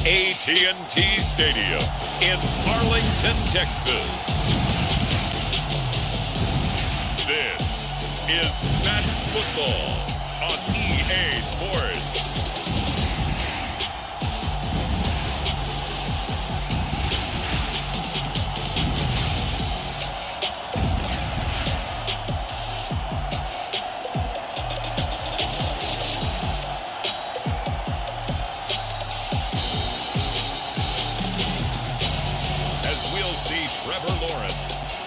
AT&T Stadium in Arlington, Texas. This is Match Football on EA Sports. Trevor Lawrence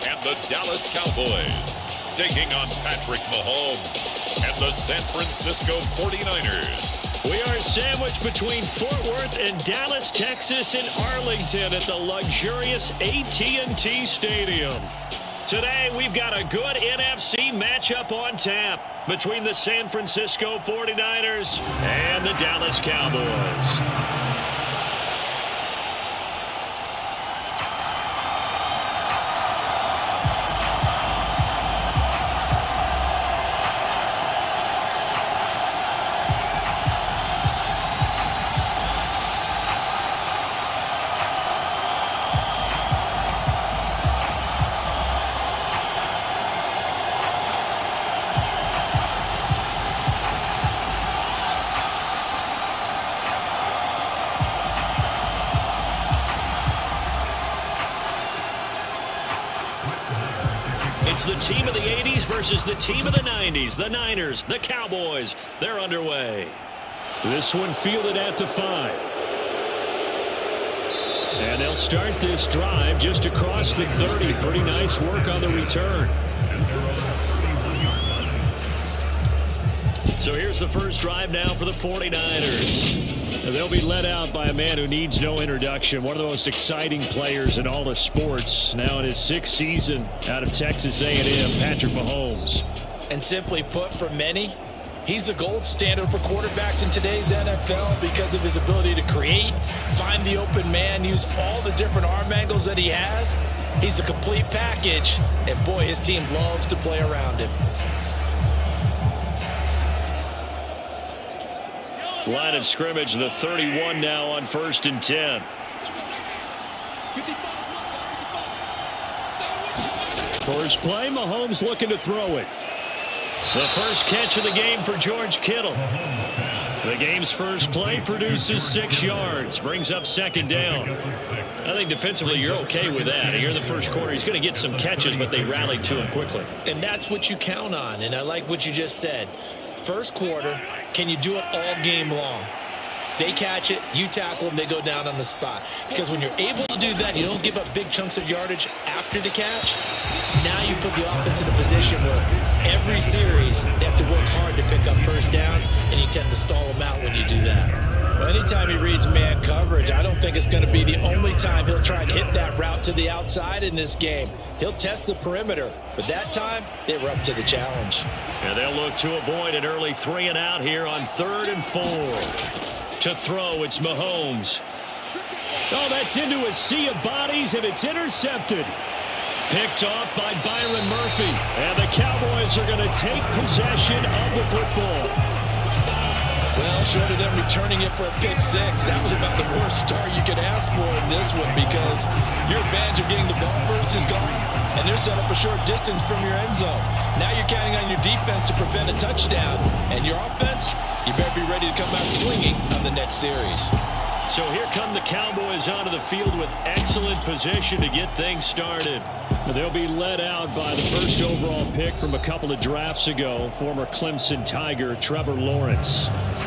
and the Dallas Cowboys taking on Patrick Mahomes and the San Francisco 49ers. We are sandwiched between Fort Worth and Dallas, Texas, and Arlington at the luxurious AT&T Stadium. Today, we've got a good NFC matchup on tap between the San Francisco 49ers and the Dallas Cowboys. It's the team of the 80s versus the team of the 90s. The Niners, the Cowboys, they're underway. This one fielded at the 5. And they'll start this drive just across the 30. Pretty nice work on the return. So here's the first drive now for the 49ers. They'll be led out by a man who needs no introduction. One of the most exciting players in all of sports. Now in his 6th season out of Texas A&M, Patrick Mahomes. And simply put, for many, he's the gold standard for quarterbacks in today's NFL because of his ability to create, find the open man, use all the different arm angles that he has. He's a complete package, and boy, his team loves to play around him. Line of scrimmage, the 31 now on 1st and 10. First play, Mahomes looking to throw it. The first catch of the game for George Kittle. The game's first play produces 6 yards, brings up 2nd down. I think defensively you're okay with that. Here in the first quarter, he's going to get some catches, but they rallied to him quickly. And that's what you count on, and I like what you just said. First quarter, can you do it all game long? They catch it, you tackle them, they go down on the spot. Because when you're able to do that, you don't give up big chunks of yardage after the catch. Now you put the offense in a position where every series they have to work hard to pick up first downs, and you tend to stall them out when you do that. Well, anytime he reads man coverage, I don't think it's going to be the only time he'll try and hit that route to the outside in this game. He'll test the perimeter, but that time they were up to the challenge. And they'll look to avoid an early 3 and out here on 3rd and 4. To throw, it's Mahomes. Oh, that's into a sea of bodies, and it's intercepted. Picked off by Byron Murphy. And the Cowboys are going to take possession of the football. Well, short of them returning it for a pick 6, that was about the worst start you could ask for in this one because your advantage of getting the ball first is gone, and they're set up a short distance from your end zone. Now you're counting on your defense to prevent a touchdown, and your offense, you better be ready to come out swinging on the next series. So here come the Cowboys onto the field with excellent position to get things started. They'll be led out by the first overall pick from a couple of drafts ago, former Clemson Tiger Trevor Lawrence.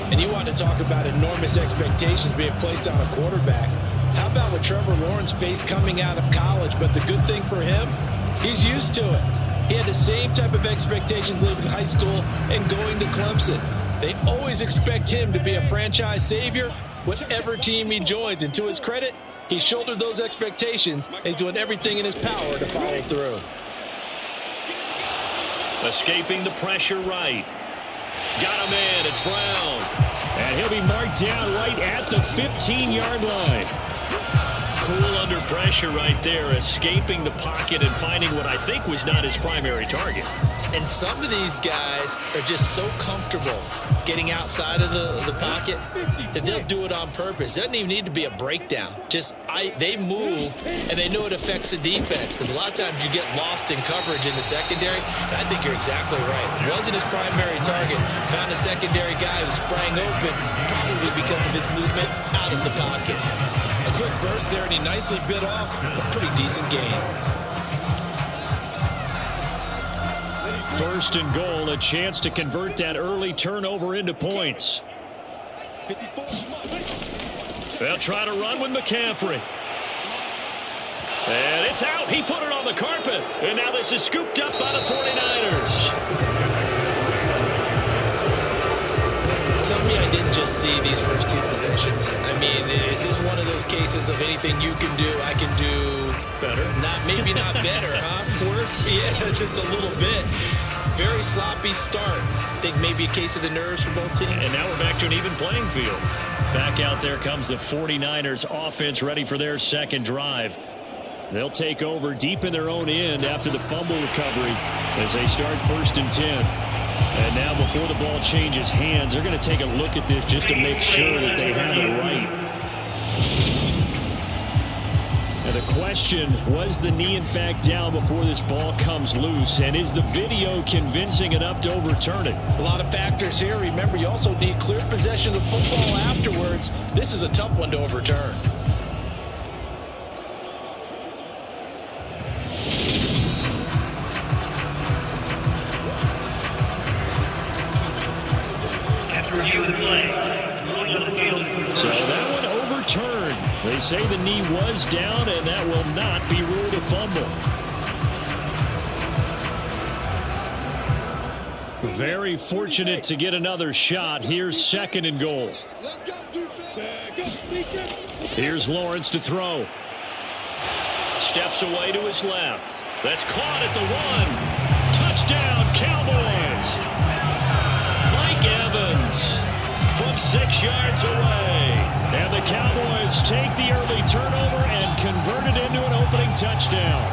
And you want to talk about enormous expectations being placed on a quarterback. How about what Trevor Lawrence faced coming out of college? But the good thing for him, he's used to it. He had the same type of expectations leaving high school and going to Clemson. They always expect him to be a franchise savior, whatever team he joins. And to his credit, he shouldered those expectations, and he's doing everything in his power to follow through. Escaping the pressure right. Got him in. It's Brown. And he'll be marked down right at the 15-yard line. cool under pressure right there, escaping the pocket and finding what I think was not his primary target. And some of these guys are just so comfortable getting outside of the pocket that they'll do it on purpose. It doesn't even need to be a breakdown. They move, and they know it affects the defense, because a lot of times you get lost in coverage in the secondary, and I think you're exactly right. It wasn't his primary target. Found a secondary guy who sprang open, probably because of his movement out of the pocket. A quick burst there, and he nicely bit off a pretty decent gain. First and goal, a chance to convert that early turnover into points. They'll try to run with McCaffrey. And it's out. He put it on the carpet. And now this is scooped up by the 49ers. Tell me I didn't just see these first two possessions. I mean, is this one of those cases of anything you can do, I can do better? Maybe not better, huh? Worse? Yeah, just a little bit. Very sloppy start. I think maybe a case of the nerves for both teams. And now we're back to an even playing field. Back out there comes the 49ers offense, ready for their second drive. They'll take over deep in their own end after the fumble recovery as they start 1st and 10. And now before the ball changes hands, they're going to take a look at this just to make sure that they have it right. And the question, was the knee in fact down before this ball comes loose? And is the video convincing enough to overturn it? A lot of factors here. Remember, you also need clear possession of football afterwards. This is a tough one to overturn. So that one overturned. They say the knee was down, and that will not be ruled a fumble. Very fortunate to get another shot. Here's 2nd and goal. Here's Lawrence to throw. Steps away to his left. That's caught at the 1. Touchdown, Cowboys. Mike Evans from 6 yards away. And the Cowboys take the early turnover and convert it into an opening touchdown.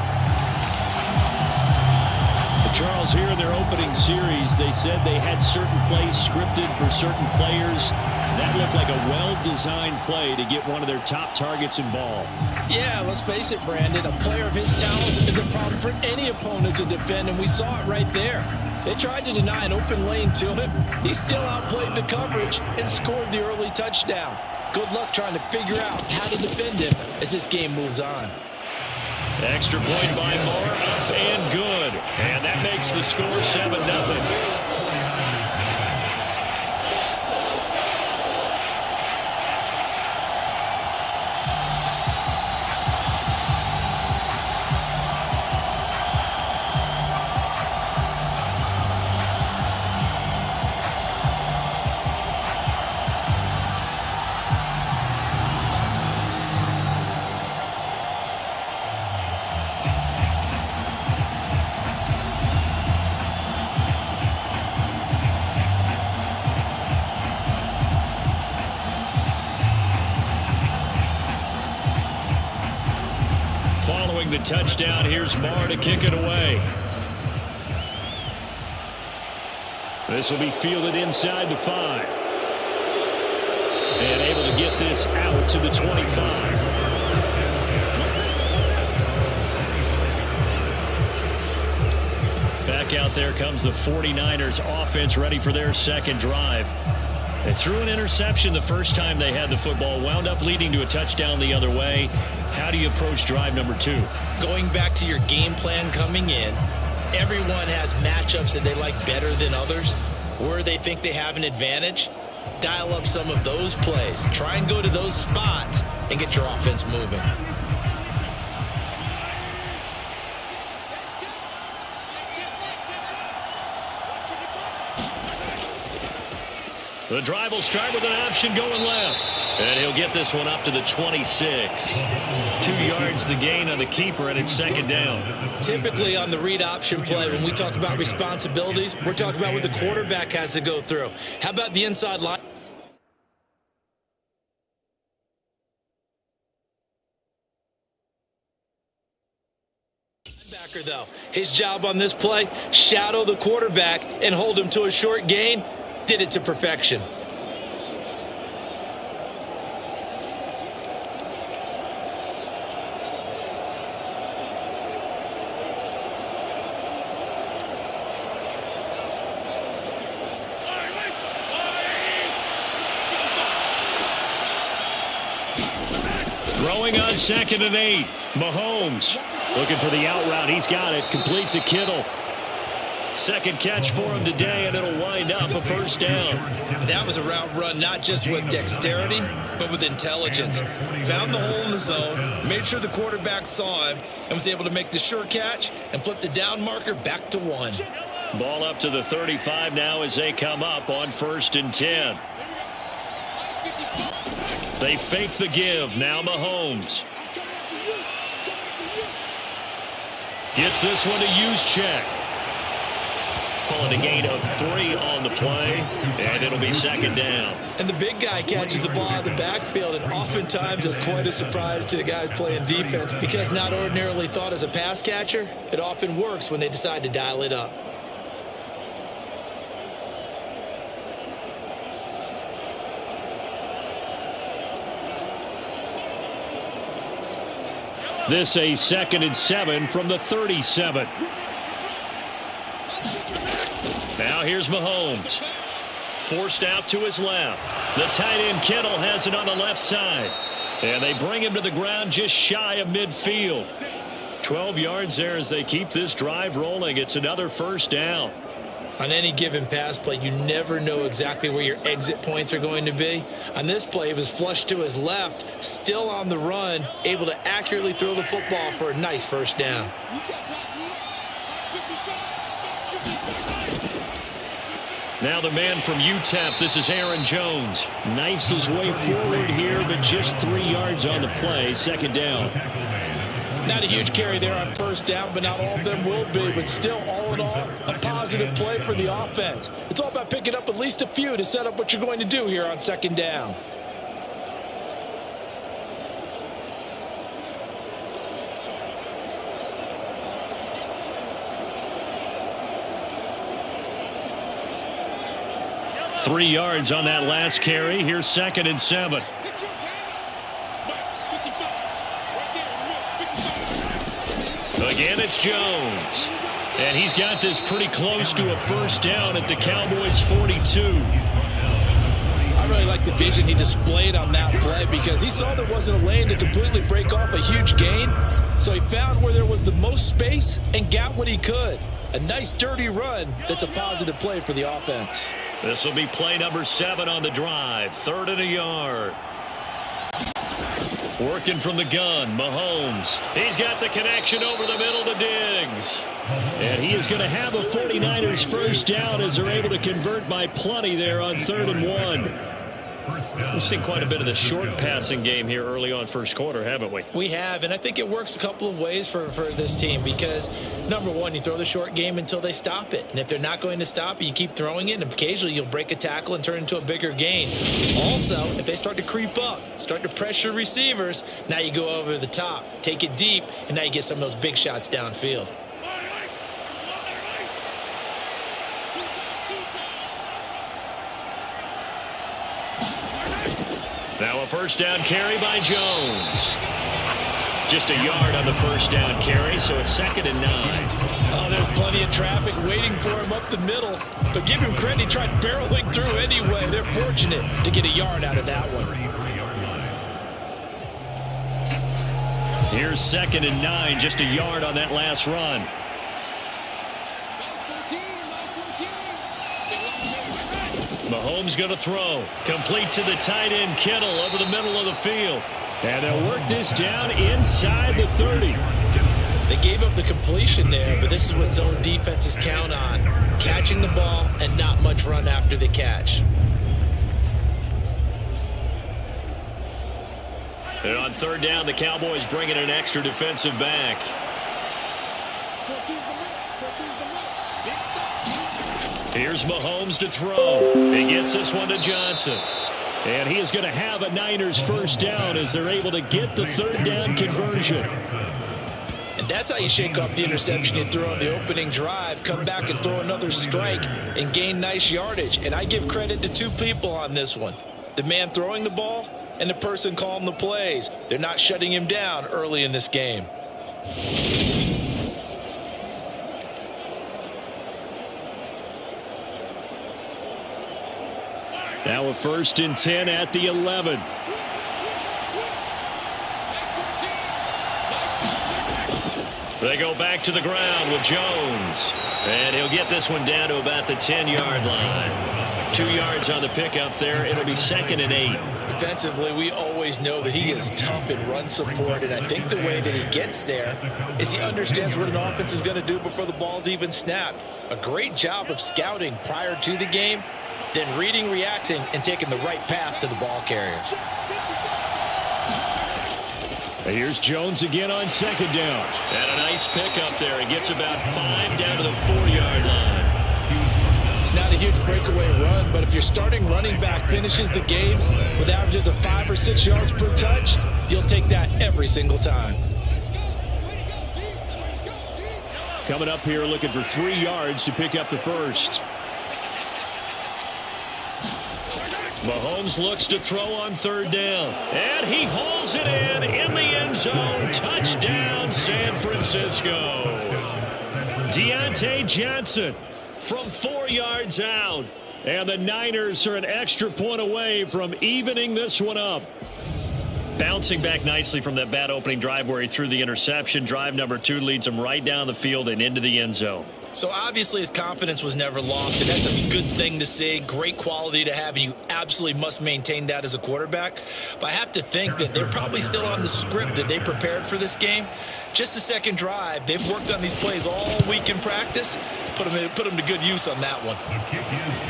Charles, here in their opening series, they said they had certain plays scripted for certain players. That looked like a well-designed play to get one of their top targets involved. Yeah, let's face it, Brandon. A player of his talent is a problem for any opponent to defend, and we saw it right there. They tried to deny an open lane to him. He still outplayed the coverage and scored the early touchdown. Good luck trying to figure out how to defend him as this game moves on. Extra point by Moore, up and good. And that makes the score 7-0. Following the touchdown, here's Marr to kick it away. This will be fielded inside the 5. And able to get this out to the 25. Back out there comes the 49ers offense, ready for their second drive. They threw an interception the first time they had the football, wound up leading to a touchdown the other way. How do you approach drive number 2? Going back to your game plan coming in, everyone has matchups that they like better than others, where they think they have an advantage. Dial up some of those plays. Try and go to those spots and get your offense moving. The drive will start with an option going left. And he'll get this one up to the 26. 2 yards the gain on the keeper, and it's 2nd down. Typically on the read option play, when we talk about responsibilities, we're talking about what the quarterback has to go through. How about the inside line? Backer, though, his job on this play, shadow the quarterback and hold him to a short gain, did it to perfection. Throwing on 2nd and 8. Mahomes looking for the out route. He's got it. Complete to Kittle. Second catch for him today, and it'll wind up a first down. That was a route run not just with dexterity, but with intelligence. Found the hole in the zone, made sure the quarterback saw him, and was able to make the sure catch and flip the down marker back to 1. Ball up to the 35 now as they come up on 1st and 10. They fake the give. Now Mahomes gets this one to Juszczyk. Pulling a gain of 3 on the play, and it'll be 2nd down. And the big guy catches the ball out of the backfield, and oftentimes it's quite a surprise to the guys playing defense because not ordinarily thought as a pass catcher, it often works when they decide to dial it up. This a 2nd and 7 from the 37. Now here's Mahomes. Forced out to his left. The tight end Kittle has it on the left side. And they bring him to the ground just shy of midfield. 12 yards there as they keep this drive rolling. It's another first down. On any given pass play, you never know exactly where your exit points are going to be. On this play, it was flushed to his left, still on the run, able to accurately throw the football for a nice first down. Now the man from UTEP, this is Aaron Jones. Knifes his way forward here, but just 3 yards on the play, 2nd down. Not a huge carry there on first down, but not all of them will be. But still, all in all, a positive play for the offense. It's all about picking up at least a few to set up what you're going to do here on 2nd down. Three yards on that last carry. Here's 2nd and 7. Again, it's Jones. And he's got this pretty close to a first down at the Cowboys' 42. I really like the vision he displayed on that play because he saw there wasn't a lane to completely break off a huge gain. So he found where there was the most space and got what he could. A nice dirty run that's a positive play for the offense. This will be play number 7 on the drive. 3rd and a yard. Working from the gun, Mahomes. He's got the connection over the middle to Diggs. And he is going to have a 49ers first down as they're able to convert by plenty there on 3rd and 1. We've seen quite a bit of the short passing game here early on first quarter, haven't we? We have, and I think it works a couple of ways for this team because, number one, you throw the short game until they stop it. And if they're not going to stop it, you keep throwing it, and occasionally you'll break a tackle and turn it into a bigger gain. Also, if they start to creep up, start to pressure receivers, now you go over the top, take it deep, and now you get some of those big shots downfield. Now a first down carry by Jones. Just a yard on the first down carry, so it's 2nd and 9. Oh, there's plenty of traffic waiting for him up the middle. But give him credit, he tried barreling through anyway. They're fortunate to get a yard out of that one. Here's 2nd and 9, just a yard on that last run. Mahomes going to throw. Complete to the tight end, Kittle, over the middle of the field. And they'll work this down inside the 30. They gave up the completion there, but this is what zone defenses count on. Catching the ball and not much run after the catch. And on 3rd down, the Cowboys bring in an extra defensive back. Here's Mahomes to throw. He gets this one to Johnson. And he is going to have a Niners first down as they're able to get the 3rd down conversion. And And that's how you shake off the interception you throw on the opening drive, come back and throw another strike and gain nice yardage. And I give credit to two people on this one. The man throwing the ball and the person calling the plays. They're not shutting him down early in this game. Now a 1st and 10 at the 11. They go back to the ground with Jones. And he'll get this one down to about the 10-yard line. 2 yards on the pickup there. It'll be 2nd and 8. Defensively, we always know that he is tough in run support, and I think the way that he gets there is he understands what an offense is going to do before the ball's even snapped. A great job of scouting prior to the game, then reading, reacting, and taking the right path to the ball carrier. Here's Jones again on 2nd down. And a nice pickup there. He gets about 5 down to the 4-yard line. It's not a huge breakaway run, but if your starting running back finishes the game with averages of 5 or 6 yards per touch, you'll take that every single time. Coming up here looking for 3 yards to pick up the first. Mahomes looks to throw on 3rd down. And he hauls it in the end zone. Touchdown, San Francisco. Deontay Johnson from 4 yards out. And the Niners are an extra point away from evening this one up. Bouncing back nicely from that bad opening drive where he threw the interception. Drive number 2 leads him right down the field and into the end zone. So obviously his confidence was never lost, and that's a good thing to see, great quality to have, and you absolutely must maintain that as a quarterback. But I have to think that they're probably still on the script that they prepared for this game. Just the second drive, they've worked on these plays all week in practice. Put them to good use on that one.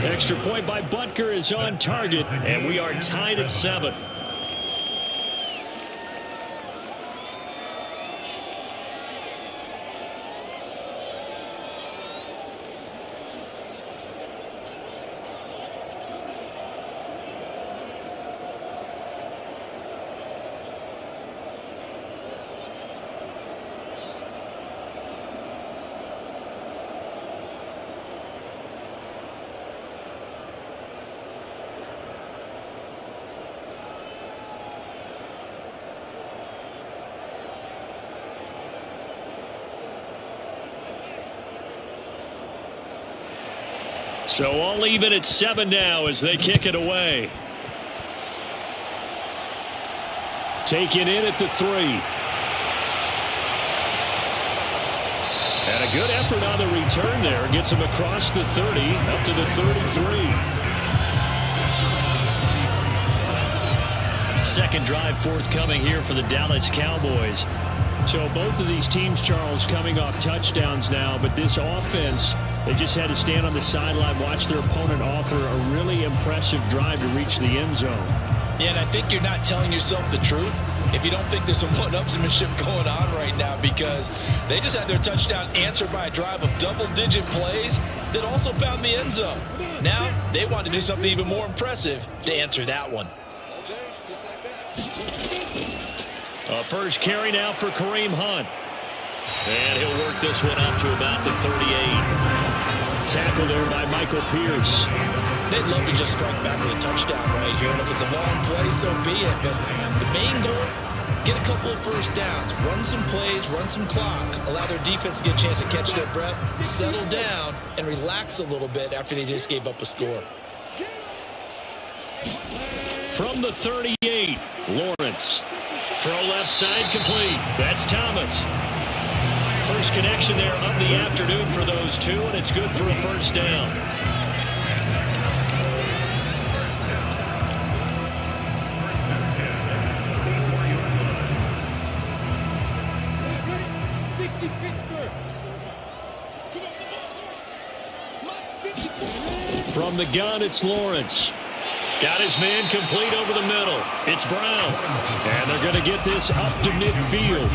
Extra point by Butker is on target, and we are tied at 7. So all even at 7 now as they kick it away. Taken in at the 3. And a good effort on the return there. Gets him across the 30 up to the 33. Second drive forthcoming here for the Dallas Cowboys. So both of these teams, Charles, coming off touchdowns now, but this offense, they just had to stand on the sideline, watch their opponent author a really impressive drive to reach the end zone. Yeah, and I think you're not telling yourself the truth if you don't think there's some one-upsmanship going on right now, because they just had their touchdown answered by a drive of double-digit plays that also found the end zone. Now they want to do something even more impressive to answer that one. First carry now for Kareem Hunt. And he'll work this one up to about the 38. Tackle there by Michael Pierce. They'd love to just strike back with a touchdown right here. And if it's a long play, so be it. But the main goal, get a couple of first downs. Run some plays, run some clock. Allow their defense to get a chance to catch their breath, settle down, and relax a little bit after they just gave up a score. From the 38, Lawrence. Throw left side complete. That's Thomas. First connection there of the afternoon for those two, and it's good for a first down. From the gun, it's Lawrence. Got his man complete over the middle. It's Brown. And they're going to get this up to midfield.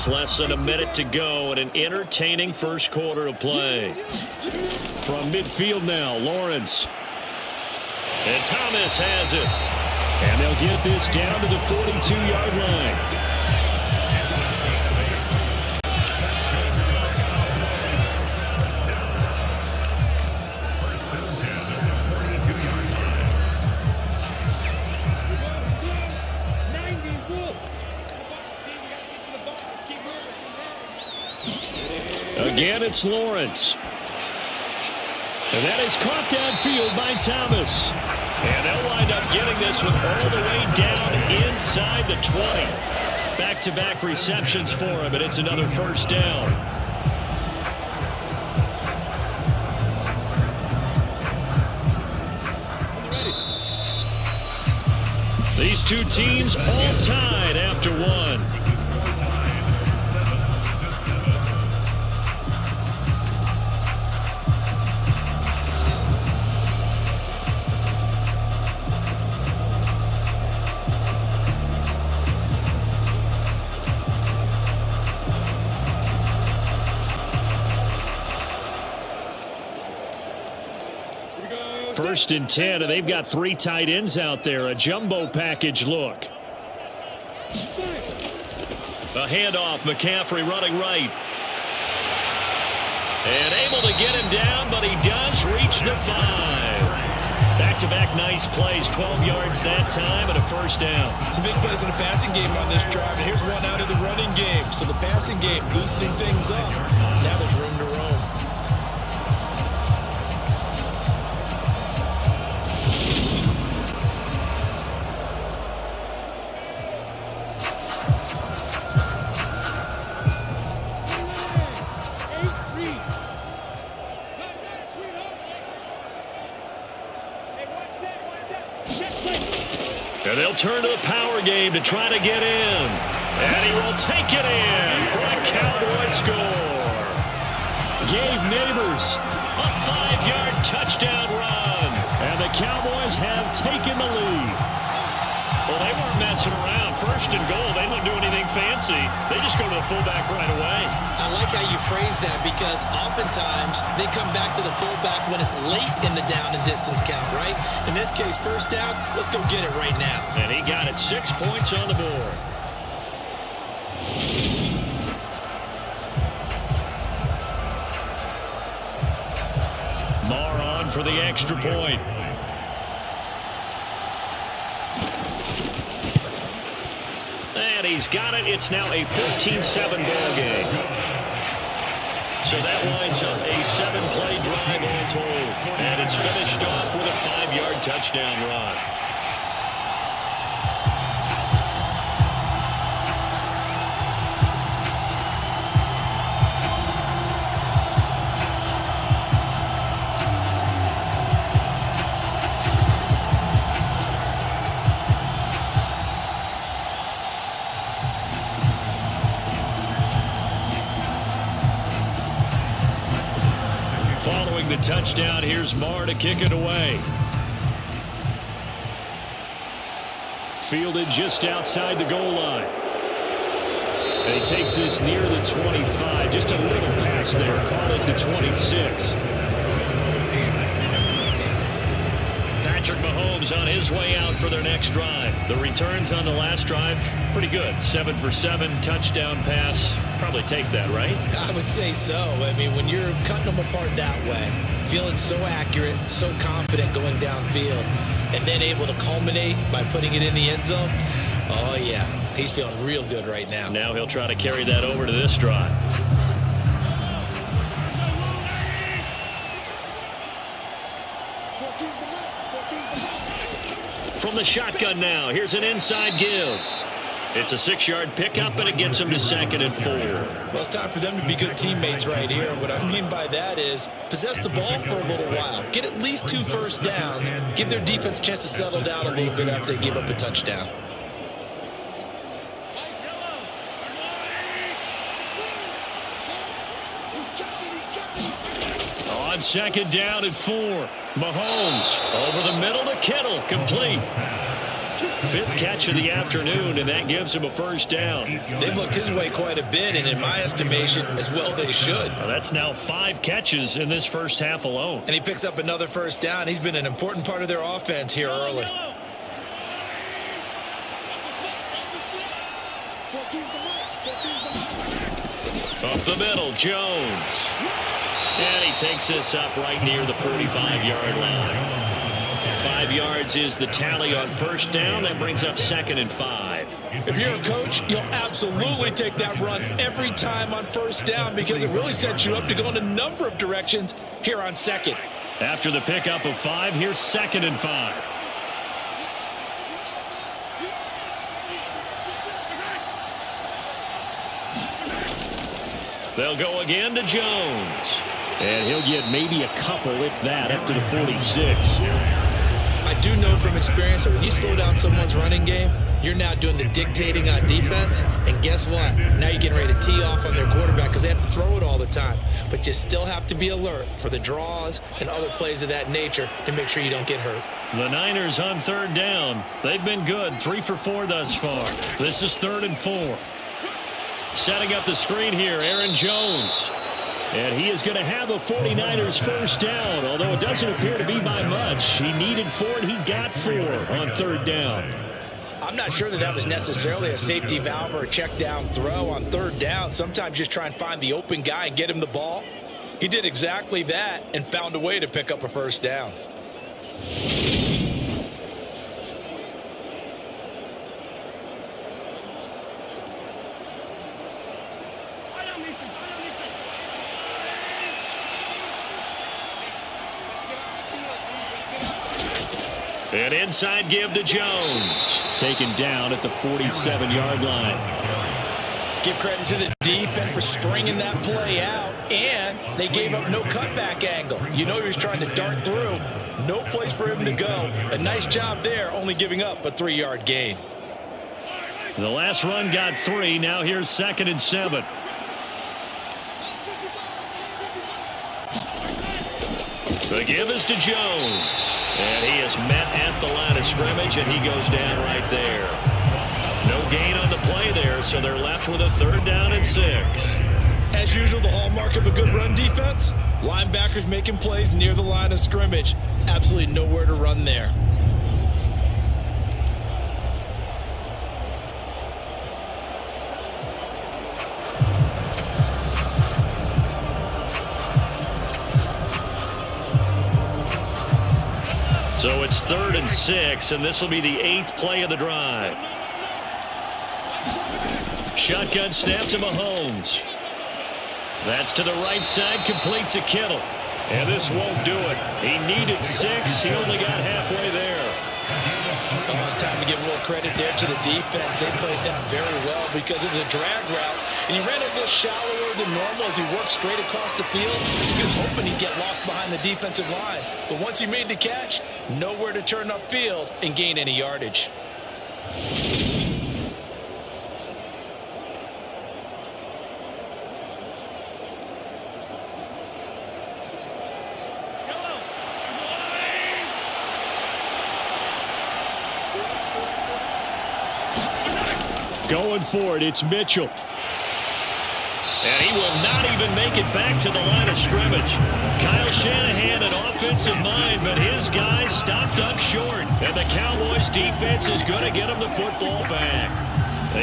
With less than a minute to go and an entertaining first quarter of play. From midfield now, Lawrence. And Thomas has it. And they'll get this down to the 42-yard line. Again, it's Lawrence. And that is caught downfield by Thomas. And they'll wind up getting this one all the way down inside the 20. Back-to-back receptions for him, and it's another first down. These two teams all tied after one. First and 10, and they've got three tight ends out there. A jumbo package look. A handoff, McCaffrey running right. And able to get him down, but he does reach the 5. Back-to-back nice plays, 12 yards that time and a first down. Some big plays in the passing game on this drive, and here's one out of the running game. So the passing game loosening things up. Now there's room to roam. And they'll turn to the power game to try to get in. And he will take it in for a Cowboy score. Gave Neighbors a 5-yard touchdown run. And the Cowboys have taken the lead. Well, they weren't messing around. First and goal, they don't do anything fancy. They just go to the fullback right away. I like how you phrase that because oftentimes they come back to the fullback when it's late in the down and distance count, right? In this case, first down, let's go get it right now. And he got it, 6 points on the board. Marr on for the extra point. And he's got it. It's now a 14-7 ball game. So that winds up a 7-play drive all told. And it's finished off with a 5-yard touchdown run. Following the touchdown, here's Marr to kick it away. Fielded just outside the goal line. And he takes this near the 25. Just a little pass there. Call it the 26. Patrick Mahomes on his way out for their next drive. The returns on the last drive, pretty good. 7 for 7, touchdown pass. Probably take that, right? I would say so. I mean, when you're cutting them apart that way, feeling so accurate, so confident going downfield, and then able to culminate by putting it in the end zone, oh, yeah, he's feeling real good right now. Now he'll try to carry that over to this drive. From the shotgun now, here's an inside give. It's a 6-yard pickup, and it gets them to 2nd and 4. Well, it's time for them to be good teammates right here. What I mean by that is possess the ball for a little while. Get at least 2 first downs. Give their defense a chance to settle down a little bit after they give up a touchdown. On 2nd down and 4. Mahomes over the middle to Kittle, complete. Fifth catch of the afternoon, and that gives him a first down. They've looked his way quite a bit, and in my estimation, as well they should. Well, that's now 5 catches in this first half alone. And he picks up another first down. He's been an important part of their offense here early. Up the middle, Jones. And he takes this up right near the 45-yard line. 5 yards is the tally on first down. That brings up 2nd and 5. If you're a coach, you'll absolutely take that run every time on first down because it really sets you up to go in a number of directions here on second. After the pickup of 5, here's 2nd and 5. They'll go again to Jones. And he'll get maybe a couple, if that, up to the 46. I do know from experience that when you slow down someone's running game, you're now doing the dictating on defense. And guess what? Now you're getting ready to tee off on their quarterback because they have to throw it all the time. But you still have to be alert for the draws and other plays of that nature to make sure you don't get hurt. The Niners on third down. They've been good, 3 for 4 thus far. This is 3rd and 4. Setting up the screen here, Aaron Jones. And he is going to have a 49ers first down, although it doesn't appear to be by much. He needed 4, and he got 4 on third down. I'm not sure that was necessarily a safety valve or a check down throw on third down. Sometimes just try and find the open guy and get him the ball. He did exactly that and found a way to pick up a first down. An inside give to Jones. Taken down at the 47-yard line. Give credit to the defense for stringing that play out, and they gave up no cutback angle. You know he was trying to dart through. No place for him to go. A nice job there, only giving up a 3-yard gain. The last run got 3. Now here's 2nd and 7. The give is to Jones. And he is met at the line of scrimmage, and he goes down right there. No gain on the play there, so they're left with a 3rd down and 6. As usual, the hallmark of a good run defense, linebackers making plays near the line of scrimmage. Absolutely nowhere to run there. So it's 3rd and 6, and this will be the 8th play of the drive. Shotgun snap to Mahomes. That's to the right side, complete to Kittle. And this won't do it. He needed 6. He only got halfway there. Oh, it's time to give a little credit there to the defense. They played that very well because it was a drag route. And he ran it a little shallower than normal as he worked straight across the field. He was hoping he'd get lost behind the defensive line. But once he made the catch, nowhere to turn upfield and gain any yardage. Going for it, it's Mitchell. And he will not even make it back to the line of scrimmage. Kyle Shanahan, an offensive mind, but his guys stopped up short. And the Cowboys defense is going to get him the football back.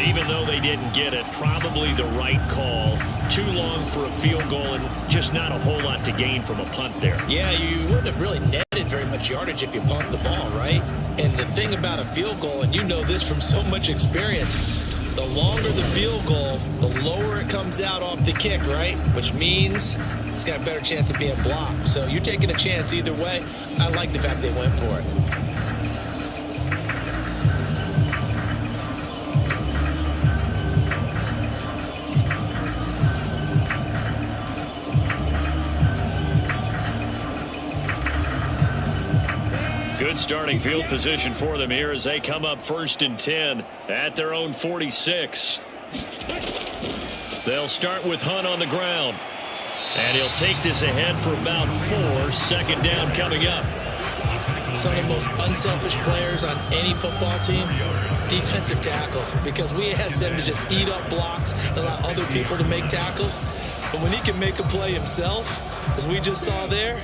Even though they didn't get it, probably the right call. Too long for a field goal and just not a whole lot to gain from a punt there. Yeah, you wouldn't have really netted very much yardage if you pumped the ball, right? And the thing about a field goal, and you know this from so much experience, the longer the field goal, the lower it comes out off the kick, right? Which means it's got a better chance of being blocked. So you're taking a chance either way. I like the fact they went for it. Good starting field position for them here as they come up 1st and 10 at their own 46. They'll start with Hunt on the ground. And he'll take this ahead for about 4. 2nd down coming up. some of the most unselfish players on any football team? Defensive tackles, because we ask them to just eat up blocks and allow other people to make tackles. But when he can make a play himself, as we just saw there,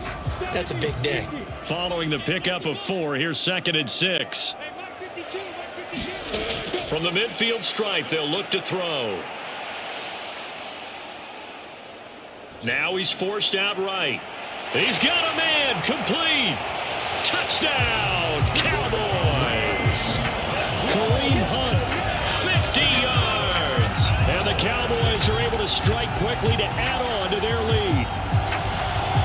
that's a big day. Following the pickup of 4, here's 2nd and 6. From the midfield stripe, they'll look to throw. Now he's forced out right. He's got a man, complete. Touchdown, Cowboys. Kareem Hunt, 50 yards. And the Cowboys are able to strike quickly to add on to their lead.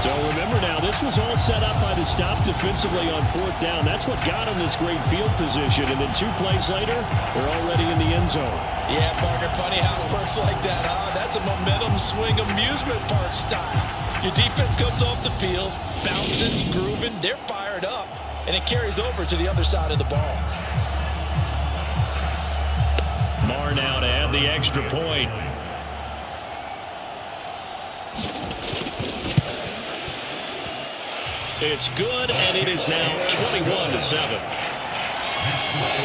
So remember now, this was all set up by the stop defensively on 4th down. That's what got them this great field position. And then 2 plays later, they're already in the end zone. Yeah, partner, funny how it works like that, huh? That's a momentum swing amusement park style. Your defense comes off the field, bouncing, grooving, they're fired up, and it carries over to the other side of the ball. Marr now to add the extra point. It's good, and it is now 21-7.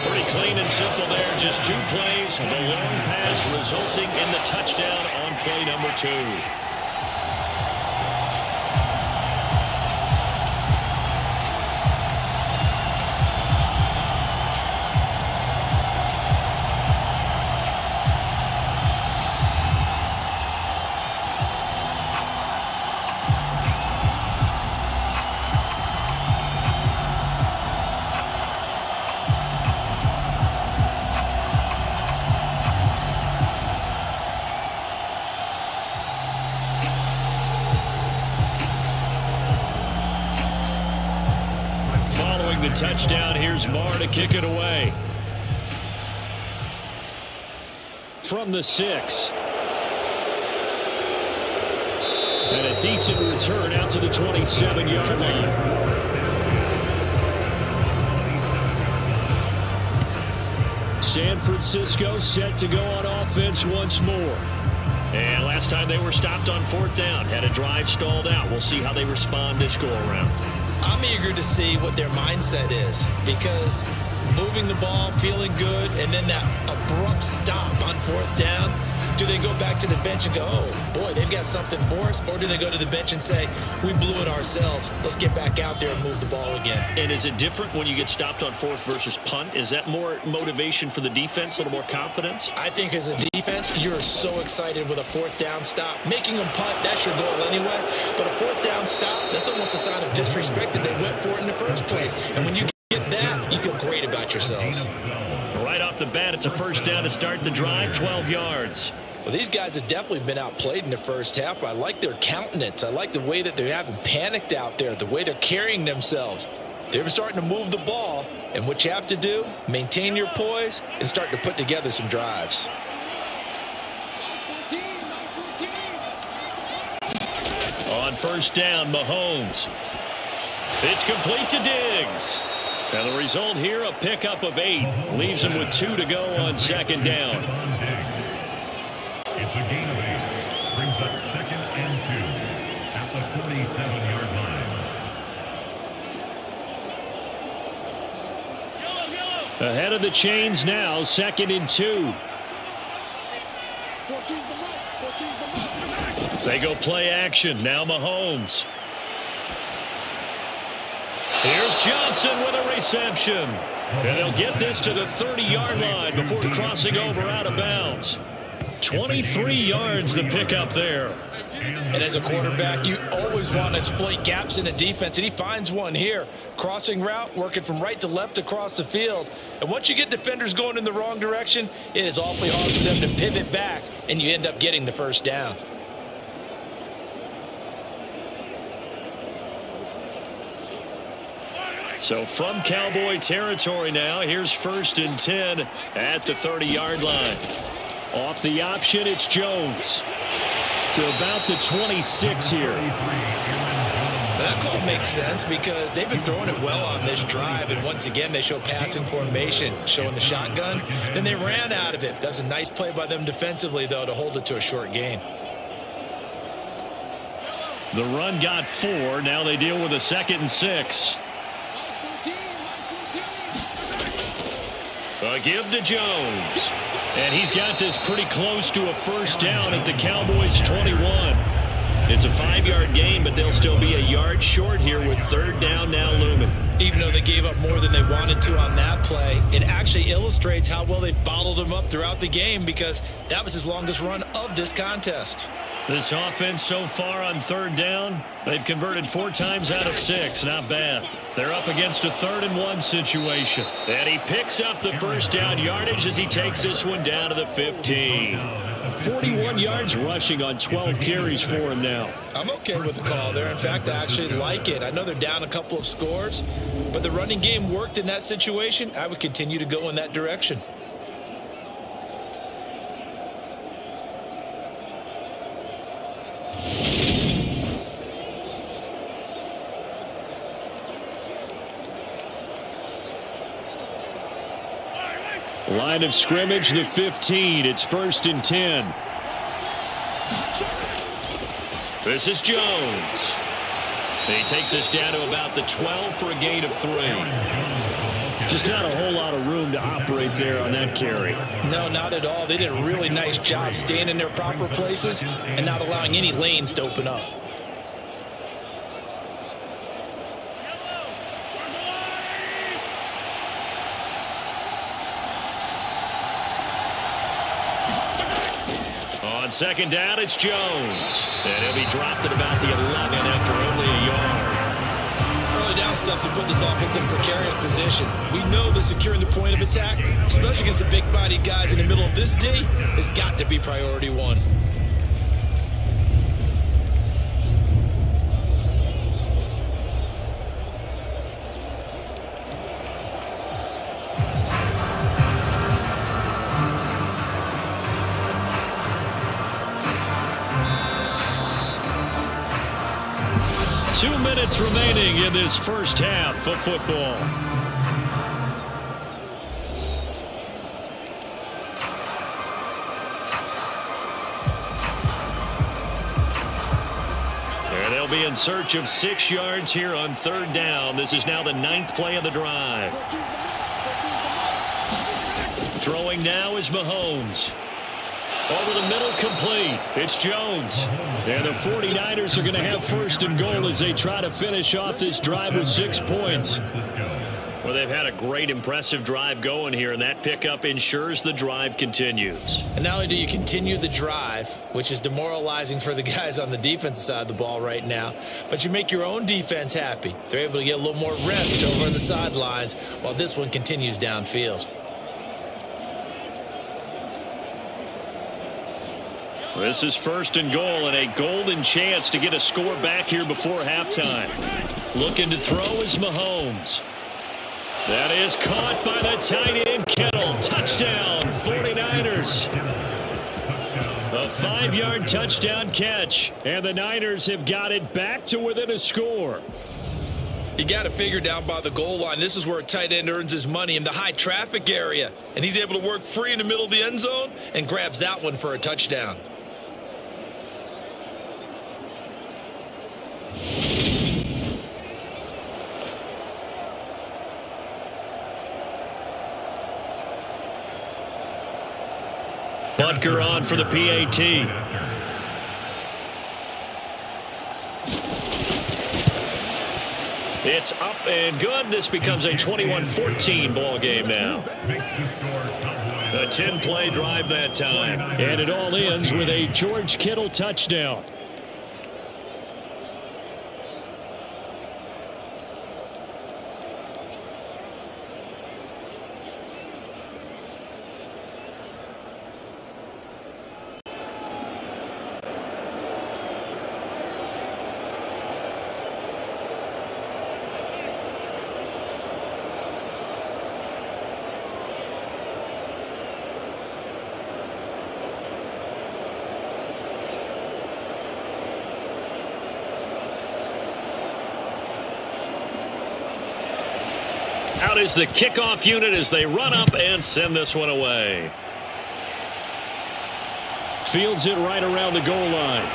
Pretty clean and simple there. Just 2 plays. The long pass resulting in the touchdown on play number 2. The touchdown, here's Marr to kick it away. From the 6. And a decent return out to the 27-yard line. San Francisco set to go on offense once more. And last time they were stopped on 4th down, had a drive stalled out. We'll see how they respond this go-around. I'm eager to see what their mindset is, because moving the ball, feeling good, and then that abrupt stop on 4th down, do they go back to the bench and go, oh, boy, they've got something for us? Or do they go to the bench and say, we blew it ourselves, let's get back out there and move the ball again? And is it different when you get stopped on 4th versus punt? Is that more motivation for the defense, a little more confidence? I think as a defense, you're so excited with a 4th down stop. Making them punt, that's your goal anyway. But a 4th down stop, that's almost a sign of disrespect that they went for it in the first place. And when you get that, you feel great about yourselves. Right off the bat, it's a 1st down to start the drive, 12 yards. Well, these guys have definitely been outplayed in the first half. I like their countenance. I like the way that they haven't panicked out there, the way they're carrying themselves. They're starting to move the ball, and what you have to do, maintain your poise and start to put together some drives. On 1st down, Mahomes. It's complete to Diggs. And the result here, a pickup of 8. Leaves him with 2 to go on 2nd down. It's a gain of 8. Brings up 2nd and 2 at the 47-yard line. Ahead of the chains now, 2nd and 2. They go play action. Now Mahomes. Here's Johnson with a reception. And they'll get this to the 30-yard line before crossing over out of bounds. 23 yards the pickup there. And as a quarterback, you always want to exploit gaps in the defense, and he finds one here. Crossing route, working from right to left across the field. And once you get defenders going in the wrong direction, it is awfully hard for them to pivot back, and you end up getting the 1st down. So from Cowboy territory now, here's 1st and 10 at the 30-yard line. Off the option, it's Jones to about the 26 here. That call makes sense because they've been throwing it well on this drive, and once again they show passing formation, showing the shotgun. Then they ran out of it. That's a nice play by them defensively, though, to hold it to a short gain. The run got 4. Now they deal with a 2nd and 6. A give to Jones. And he's got this pretty close to a first down at the Cowboys' 21. It's a 5-yard gain, but they'll still be a yard short here with third down now looming. Even though they gave up more than they wanted to on that play, it actually illustrates how well they bottled him up throughout the game because that was his longest run of this contest. This offense so far on third down, they've converted 4 times out of 6. Not bad. They're up against a 3rd and 1 situation. And he picks up the first down yardage as he takes this one down to the 15. 41 yards rushing on 12 carries for him now. I'm okay with the call there. In fact, I actually like it. I know they're down a couple of scores, but the running game worked in that situation. I would continue to go in that direction. Line of scrimmage, the 15. It's 1st and 10. This is Jones. And he takes us down to about the 12 for a gain of 3. Just not a whole lot of room to operate there on that carry. No, not at all. They did a really nice job staying in their proper places and not allowing any lanes to open up. On second down, it's Jones. And he'll be dropped at about the 11 after only a yard. Early down stuff to put this offense in precarious position. We know that securing the point of attack, especially against the big-bodied guys in the middle of this D, has got to be priority 1. Remaining in this first half of football. And they'll be in search of 6 yards here on third down. This is now the 9th play of the drive. Throwing now is Mahomes. Over the middle, complete. It's Jones. And the 49ers are going to have 1st and goal as they try to finish off this drive with 6 points. Well, they've had a great, impressive drive going here, and that pickup ensures the drive continues. And not only do you continue the drive, which is demoralizing for the guys on the defensive side of the ball right now, but you make your own defense happy. They're able to get a little more rest over on the sidelines while this one continues downfield. This is 1st and goal and a golden chance to get a score back here before halftime. Looking to throw is Mahomes. That is caught by the tight end Kittle. Touchdown, 49ers. A 5-yard touchdown catch, and the Niners have got it back to within a score. You got to figure down by the goal line. This is where a tight end earns his money in the high traffic area. And he's able to work free in the middle of the end zone and grabs that one for a touchdown. Butker on for the PAT. It's up and good. This becomes a 21-14 ball game now. A 10-play drive that time. And it all ends with a George Kittle touchdown. Out is the kickoff unit as they run up and send this one away. Fields it right around the goal line.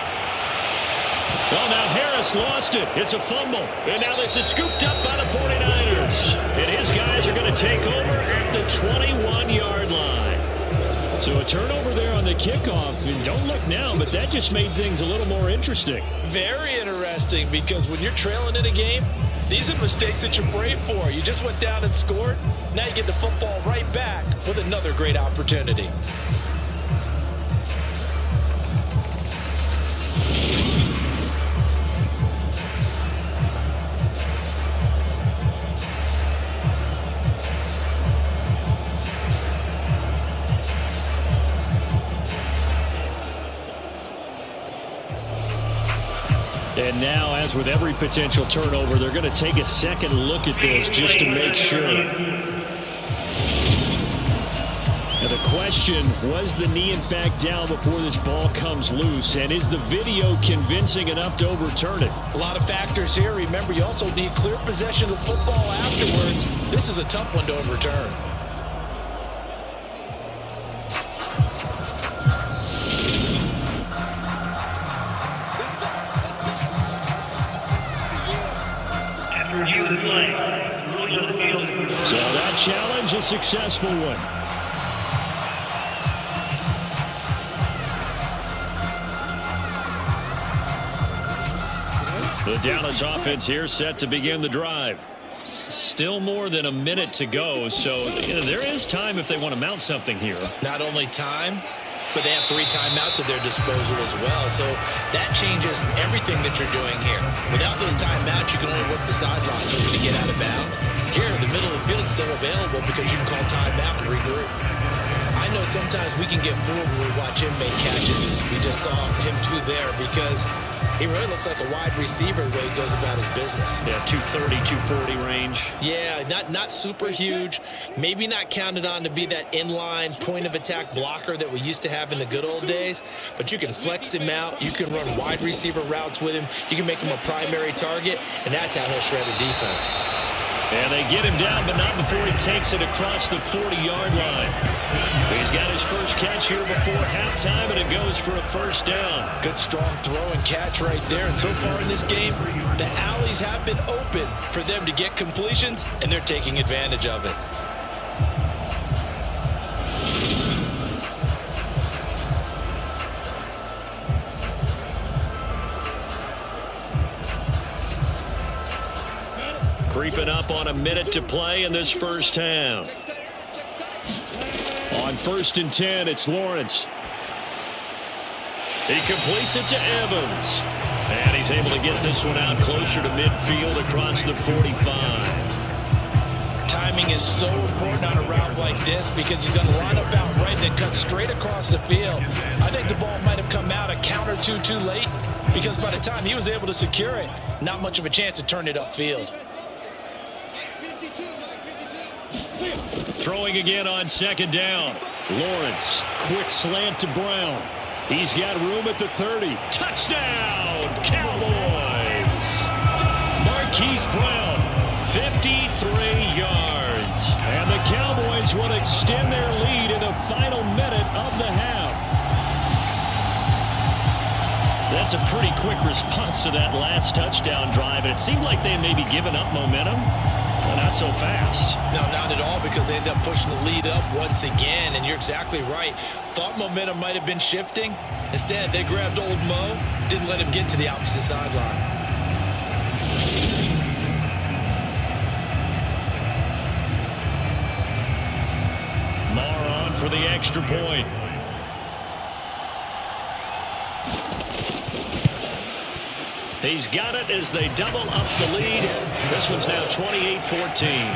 Oh, now Harris lost it. It's a fumble. And now this is scooped up by the 49ers. And his guys are going to take over at the 21-yard line. So a turnover there on the kickoff. And don't look now, but that just made things a little more interesting. Very interesting, because when you're trailing in a game, these are mistakes that you're brave for. You just went down and scored. Now you get the football right back with another great opportunity. And now, as with every potential turnover, they're going to take a second look at this just to make sure. Now the question, was the knee in fact down before this ball comes loose? And is the video convincing enough to overturn it? A lot of factors here. Remember, you also need clear possession of football afterwards. This is a tough one to overturn. So that challenge, a successful one. The Dallas offense here set to begin the drive. Still more than a minute to go, so there is time if they want to mount something here. Not only time, but they have 3 timeouts at their disposal as well. So that changes everything that you're doing here. Without those timeouts, you can only work the sidelines hoping to get out of bounds. Here, the middle of the field is still available because you can call timeout and regroup. I know sometimes we can get fooled when we watch him make catches, as we just saw him do there, because he really looks like a wide receiver the way he goes about his business. Yeah, 230, 240 range. Yeah, not super huge. Maybe not counted on to be that inline point-of-attack blocker that we used to have in the good old days. But you can flex him out. You can run wide receiver routes with him. You can make him a primary target, and that's how he'll shred a defense. And they get him down, but not before he takes it across the 40-yard line. He's got his first catch here before halftime, and it goes for a first down. Good, strong throw and catch right there. And so far in this game, the alleys have been open for them to get completions, and they're taking advantage of it. Creeping up on a minute to play in this first half. On 1st and 10, it's Lawrence. He completes it to Evans. And he's able to get this one out closer to midfield across the 45. Timing is so important on a route like this because he's going to line up out right and then cut straight across the field. I think the ball might have come out a count or two too late because by the time he was able to secure it, not much of a chance to turn it upfield. Throwing again on 2nd down. Lawrence, quick slant to Brown. He's got room at the 30. Touchdown, Cowboys! Marquise Brown, 53 yards. And the Cowboys will extend their lead in the final minute of the half. That's a pretty quick response to that last touchdown drive. And it seemed like they may be giving up momentum. Well, not so fast. No, not at all, because they end up pushing the lead up once again, and you're exactly right. Thought momentum might have been shifting. Instead, they grabbed old Mo, didn't let him get to the opposite sideline. Marr on for the extra point. He's got it as they double up the lead. This one's now 28-14.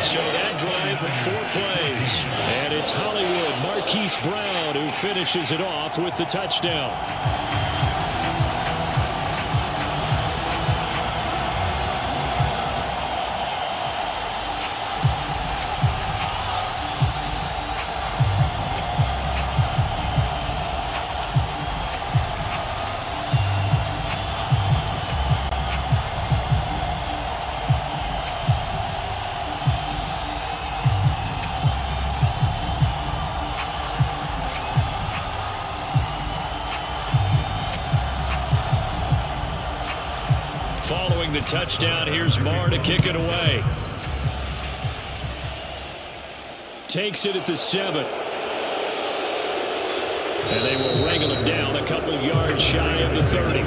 So that drive with 4 plays. And it's Hollywood Marquise Brown who finishes it off with the touchdown. Following the touchdown, here's Marr to kick it away. Takes it at the 7. And they will wrangle it down a couple yards shy of the 30.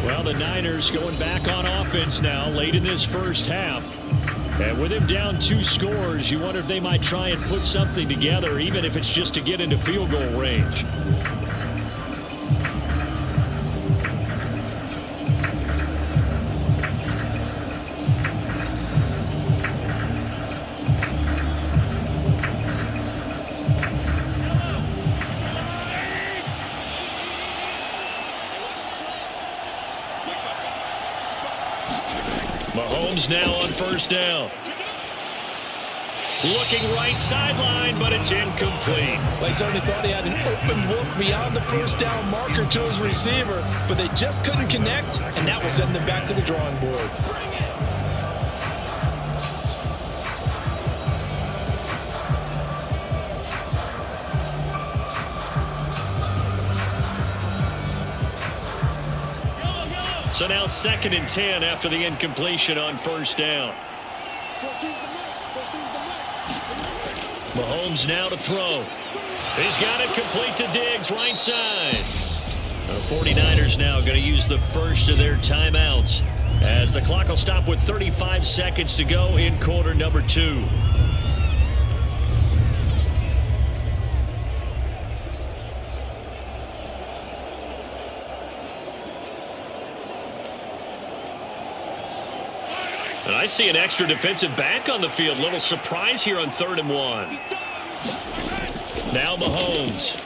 Well, the Niners going back on offense now late in this first half. And with him down 2 scores, you wonder if they might try and put something together, even if it's just to get into field goal range. Mahomes now on first down. Looking right sideline, but it's incomplete. They certainly thought he had an open look beyond the first down marker to his receiver, but they just couldn't connect, and that will send them back to the drawing board. So now 2nd and 10 after the incompletion on first down. Mahomes now to throw. He's got it complete to Diggs, right side. The 49ers now going to use the first of their timeouts as the clock will stop with 35 seconds to go in quarter number 2. And I see an extra defensive back on the field. Little surprise here on 3rd and 1. Now Mahomes.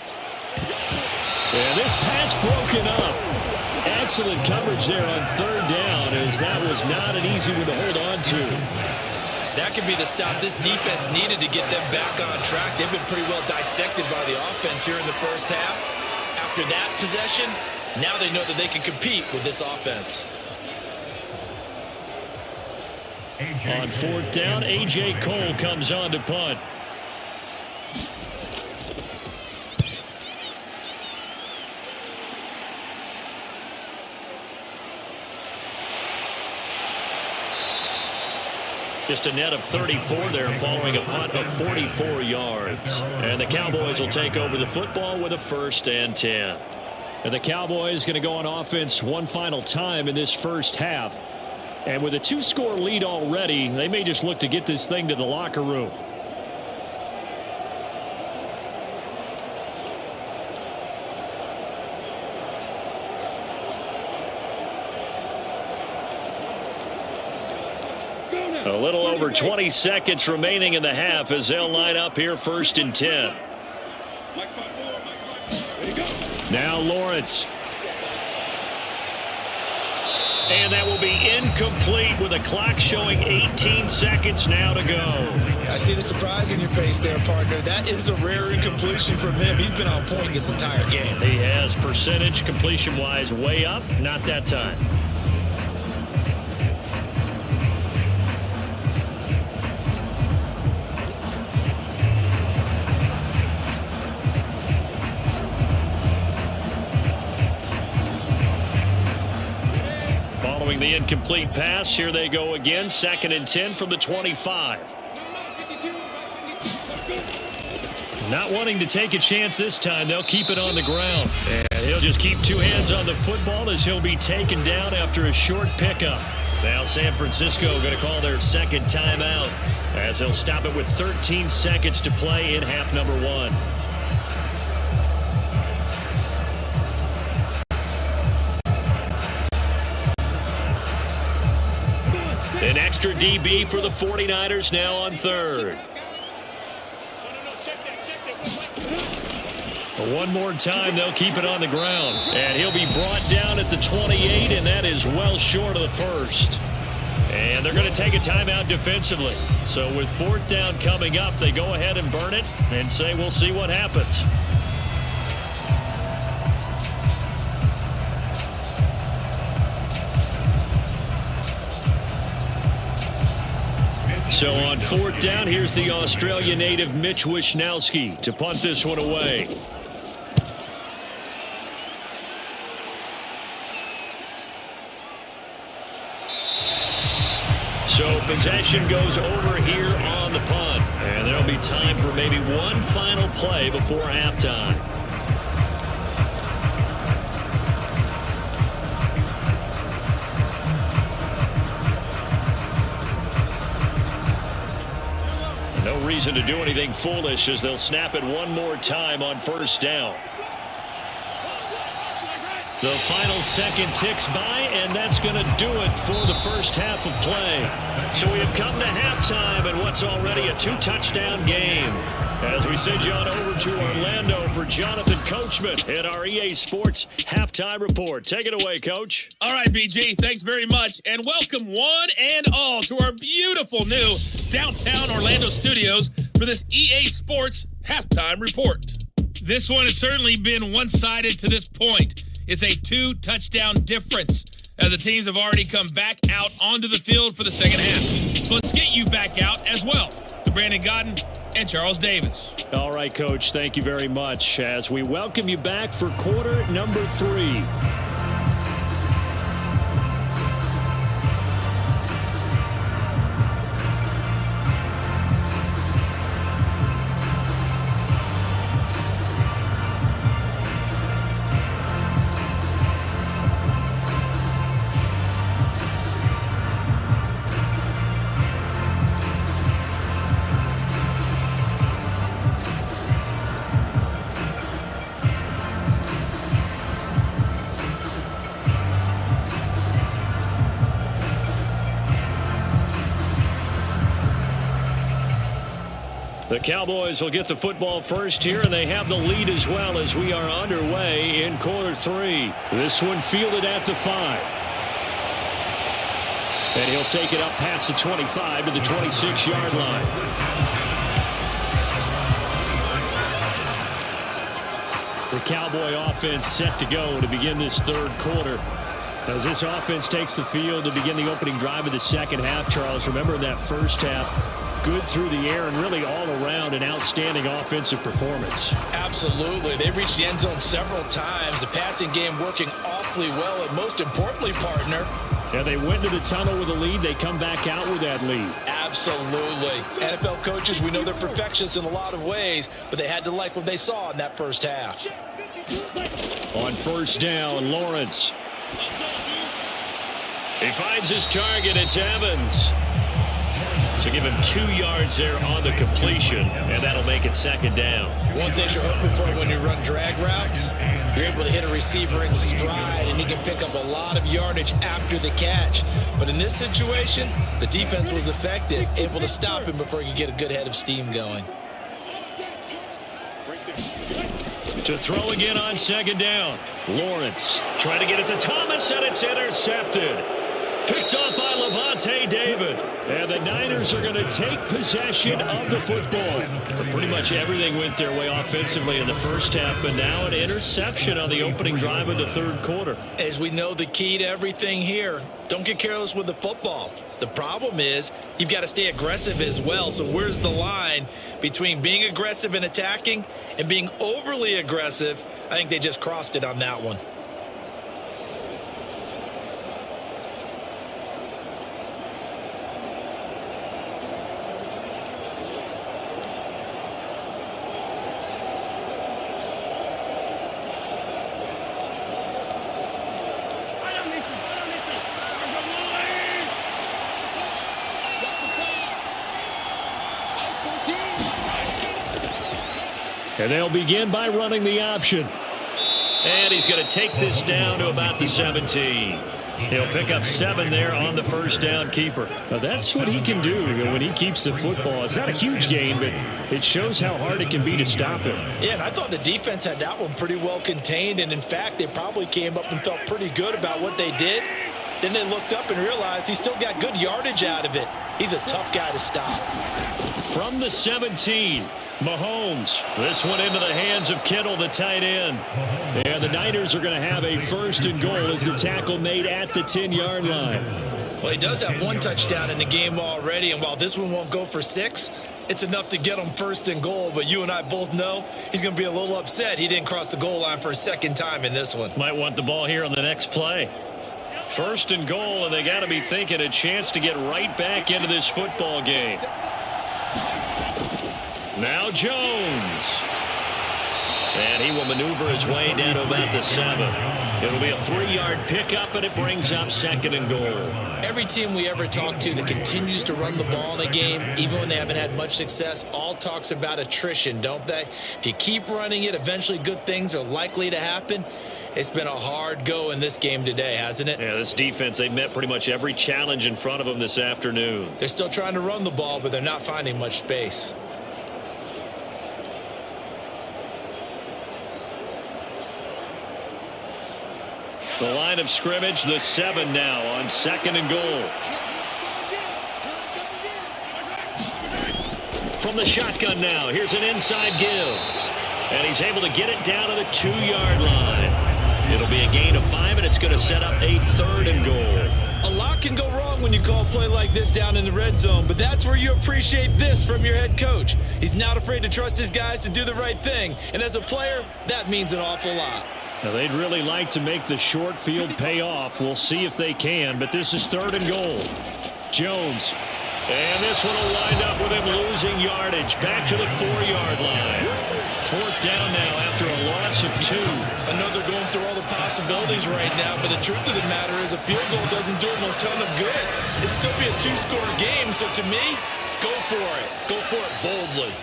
And this pass broken up. Excellent coverage there on 3rd down, as that was not an easy one to hold on to. That could be the stop this defense needed to get them back on track. They've been pretty well dissected by the offense here in the first half. After that possession, now they know that they can compete with this offense. On 4th down, A.J. Cole comes on to punt. Just a net of 34 there following a punt of 44 yards. And the Cowboys will take over the football with a 1st and 10. And the Cowboys going to go on offense one final time in this first half. And with a 2-score lead already, they may just look to get this thing to the locker room. A little over 20 seconds remaining in the half as they'll line up here 1st and 10. Now Lawrence. And that will be incomplete with a clock showing 18 seconds now to go. I see the surprise in your face there, partner. That is a rare incompletion from him. He's been on point this entire game. He has percentage completion-wise way up. Not that time. The incomplete pass. Here they go again. 2nd and 10 from the 25. Not wanting to take a chance this time. They'll keep it on the ground. And he'll just keep 2 hands on the football as he'll be taken down after a short pickup. Now San Francisco going to call their 2nd timeout as they'll stop it with 13 seconds to play in half number 1. An extra DB for the 49ers now on 3rd. One more time, they'll keep it on the ground. And he'll be brought down at the 28, and that is well short of the 1st. And they're going to take a timeout defensively. So with 4th down coming up, they go ahead and burn it and say we'll see what happens. So on 4th down, here's the Australia native Mitch Wishnowsky to punt this one away. possession goes over here on the punt. And there'll be time for maybe one final play before halftime. No reason to do anything foolish as they'll snap it one more time on first down. The final second ticks by, and that's going to do it for the first half of play. So we have come to halftime in what's already a two-touchdown game. As we send you on over to Orlando for Jonathan Coachman at our EA Sports Halftime Report. Take it away, Coach. All right, BG, thanks very much. And welcome one and all to our beautiful new downtown Orlando studios for this EA Sports Halftime Report. This one has certainly been one-sided to this point. It's a two-touchdown difference as the teams have already come back out onto the field for the second half. So let's get you back out as well to Brandon Godden and Charles Davis. All right, Coach, thank you very much as we welcome you back for quarter number 3. The Cowboys will get the football first here, and they have the lead as well as we are underway in quarter 3. This one fielded at the 5. And he'll take it up past the 25 to the 26-yard line. The Cowboy offense set to go to begin this third quarter. As this offense takes the field to begin the opening drive of the second half, Charles, remember in that first half, good through the air and really all around an outstanding offensive performance. Absolutely. They reached the end zone several times. The passing game working awfully well, and most importantly, partner, yeah, they went to the tunnel with a lead. They come back out with that lead. Absolutely. NFL coaches, we know they're perfectionists in a lot of ways, but they had to like what they saw in that first half. On first down, Lawrence. He finds his target. It's Evans. So give him 2 yards there on the completion, and that'll make it second down. One thing you're hoping for when you run drag routes, you're able to hit a receiver in stride, and he can pick up a lot of yardage after the catch. But in this situation, the defense was effective, able to stop him before he could get a good head of steam going. To throw again on second down. Lawrence trying to get it to Thomas, and it's intercepted. Picked off by Levante David. And the Niners are going to take possession of the football. Pretty much everything went their way offensively in the first half, but now an interception on the opening drive of the third quarter. As we know, the key to everything here, don't get careless with the football. The problem is you've got to stay aggressive as well. So where's the line between being aggressive and attacking and being overly aggressive? I think they just crossed it on that one. And they'll begin by running the option. And he's going to take this down to about the 17. He'll pick up 7 there on the first down keeper. Now that's what he can do when he keeps the football. It's not a huge gain, but it shows how hard it can be to stop him. Yeah, and I thought the defense had that one pretty well contained. And in fact, they probably came up and felt pretty good about what they did. Then they looked up and realized he still got good yardage out of it. He's a tough guy to stop. From the 17, Mahomes. This one into the hands of Kittle, the tight end. And the Niners are going to have a first and goal as the tackle made at the 10-yard line. Well, he does have 1 touchdown in the game already, and while this one won't go for 6, it's enough to get him first and goal. But you and I both know he's going to be a little upset he didn't cross the goal line for a second time in this one. Might want the ball here on the next play. First and goal, and they got to be thinking a chance to get right back into this football game. Now Jones. And he will maneuver his way down to about the 7. It'll be a 3-yard pickup, and it brings up second and goal. Every team we ever talk to that continues to run the ball in a game, even when they haven't had much success, all talks about attrition, don't they? If you keep running it, eventually good things are likely to happen. It's been a hard go in this game today, hasn't it? Yeah, this defense, they've met pretty much every challenge in front of them this afternoon. They're still trying to run the ball, but they're not finding much space. The line of scrimmage, the 7 now on second and goal. From the shotgun now, here's an inside give. And he's able to get it down to the 2-yard line. It'll be a gain of 5, and it's going to set up a 3rd and goal. A lot can go wrong when you call a play like this down in the red zone, but that's where you appreciate this from your head coach. He's not afraid to trust his guys to do the right thing, and as a player, that means an awful lot. Now, they'd really like to make the short field pay off. We'll see if they can, but this is 3rd and goal. Jones. And this one will wind up with him losing yardage. Back to the 4-yard line. 4th down now after a loss of 2. I know they're going through all the possibilities right now, but the truth of the matter is a field goal doesn't do them a ton of good. It'd still be a 2-score game, so to me, go for it. Go for it boldly.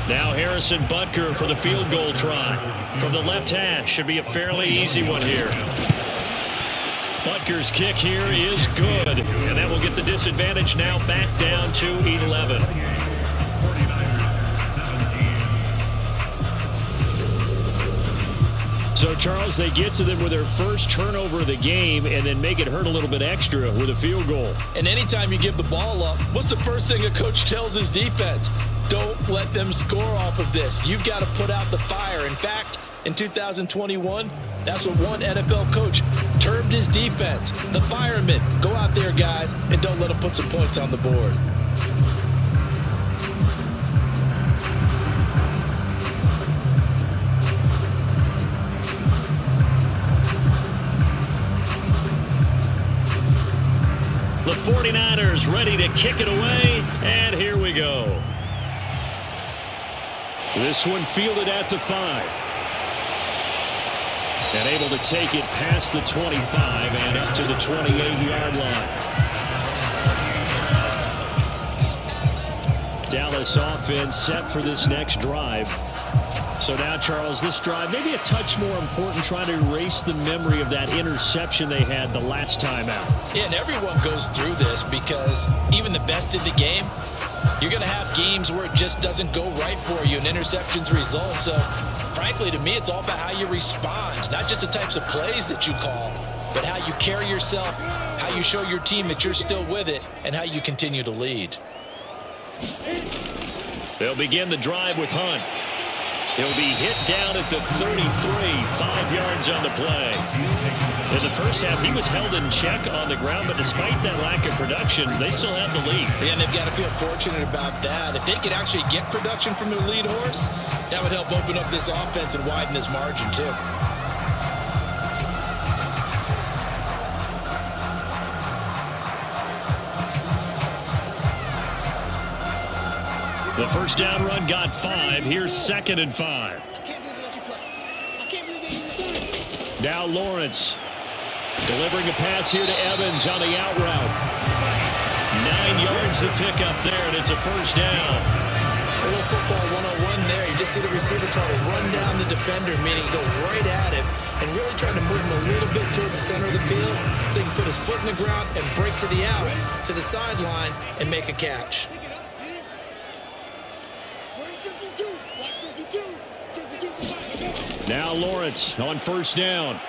Now Harrison Butker for the field goal try. From the left hash, should be a fairly easy one here. Butker's kick here is good, and that will get the disadvantage now back down to 11. So, Charles, they get to them with their first turnover of the game and then make it hurt a little bit extra with a field goal. And anytime you give the ball up, what's the first thing a coach tells his defense? Don't let them score off of this. You've got to put out the fire. In fact, in 2021, that's what one NFL coach termed his defense. The firemen. Go out there, guys, and don't let them put some points on the board. The 49ers ready to kick it away, and here we go. This one fielded at the 5. And able to take it past the 25 and up to the 28-yard line. Dallas offense set for this next drive. So now, Charles, this drive maybe a touch more important, trying to erase the memory of that interception they had the last time out. Yeah, and everyone goes through this because even the best in the game, you're going to have games where it just doesn't go right for you and interceptions result. So, frankly, to me, it's all about how you respond, not just the types of plays that you call, but how you carry yourself, how you show your team that you're still with it, and how you continue to lead. They'll begin the drive with Hunt. He'll be hit down at the 33, 5 yards on the play. In the first half, he was held in check on the ground, but despite that lack of production, they still have the lead. Yeah, and they've got to feel fortunate about that. If they could actually get production from their lead horse, that would help open up this offense and widen this margin, too. The first down run got 5. Here's 2nd and 5. Now Lawrence delivering a pass here to Evans on the out route. 9 yards to pick up there, and it's a first down. A little football 101 there. You just see the receiver trying to run down the defender, meaning he goes right at him and really trying to move him a little bit towards the center of the field so he can put his foot in the ground and break to the out, to the sideline, and make a catch. Now Lawrence on first down.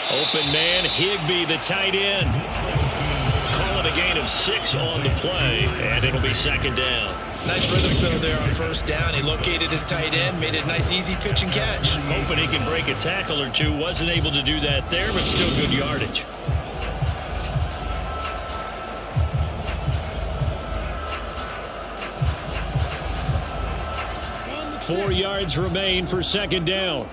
Open man, Higbee, the tight end. Call it a gain of 6 on the play, and it'll be 2nd down. Nice rhythm throw there on first down. He located his tight end, made it a nice, easy pitch and catch. Hoping he can break a tackle or two. Wasn't able to do that there, but still good yardage. 4 yards remain for second down.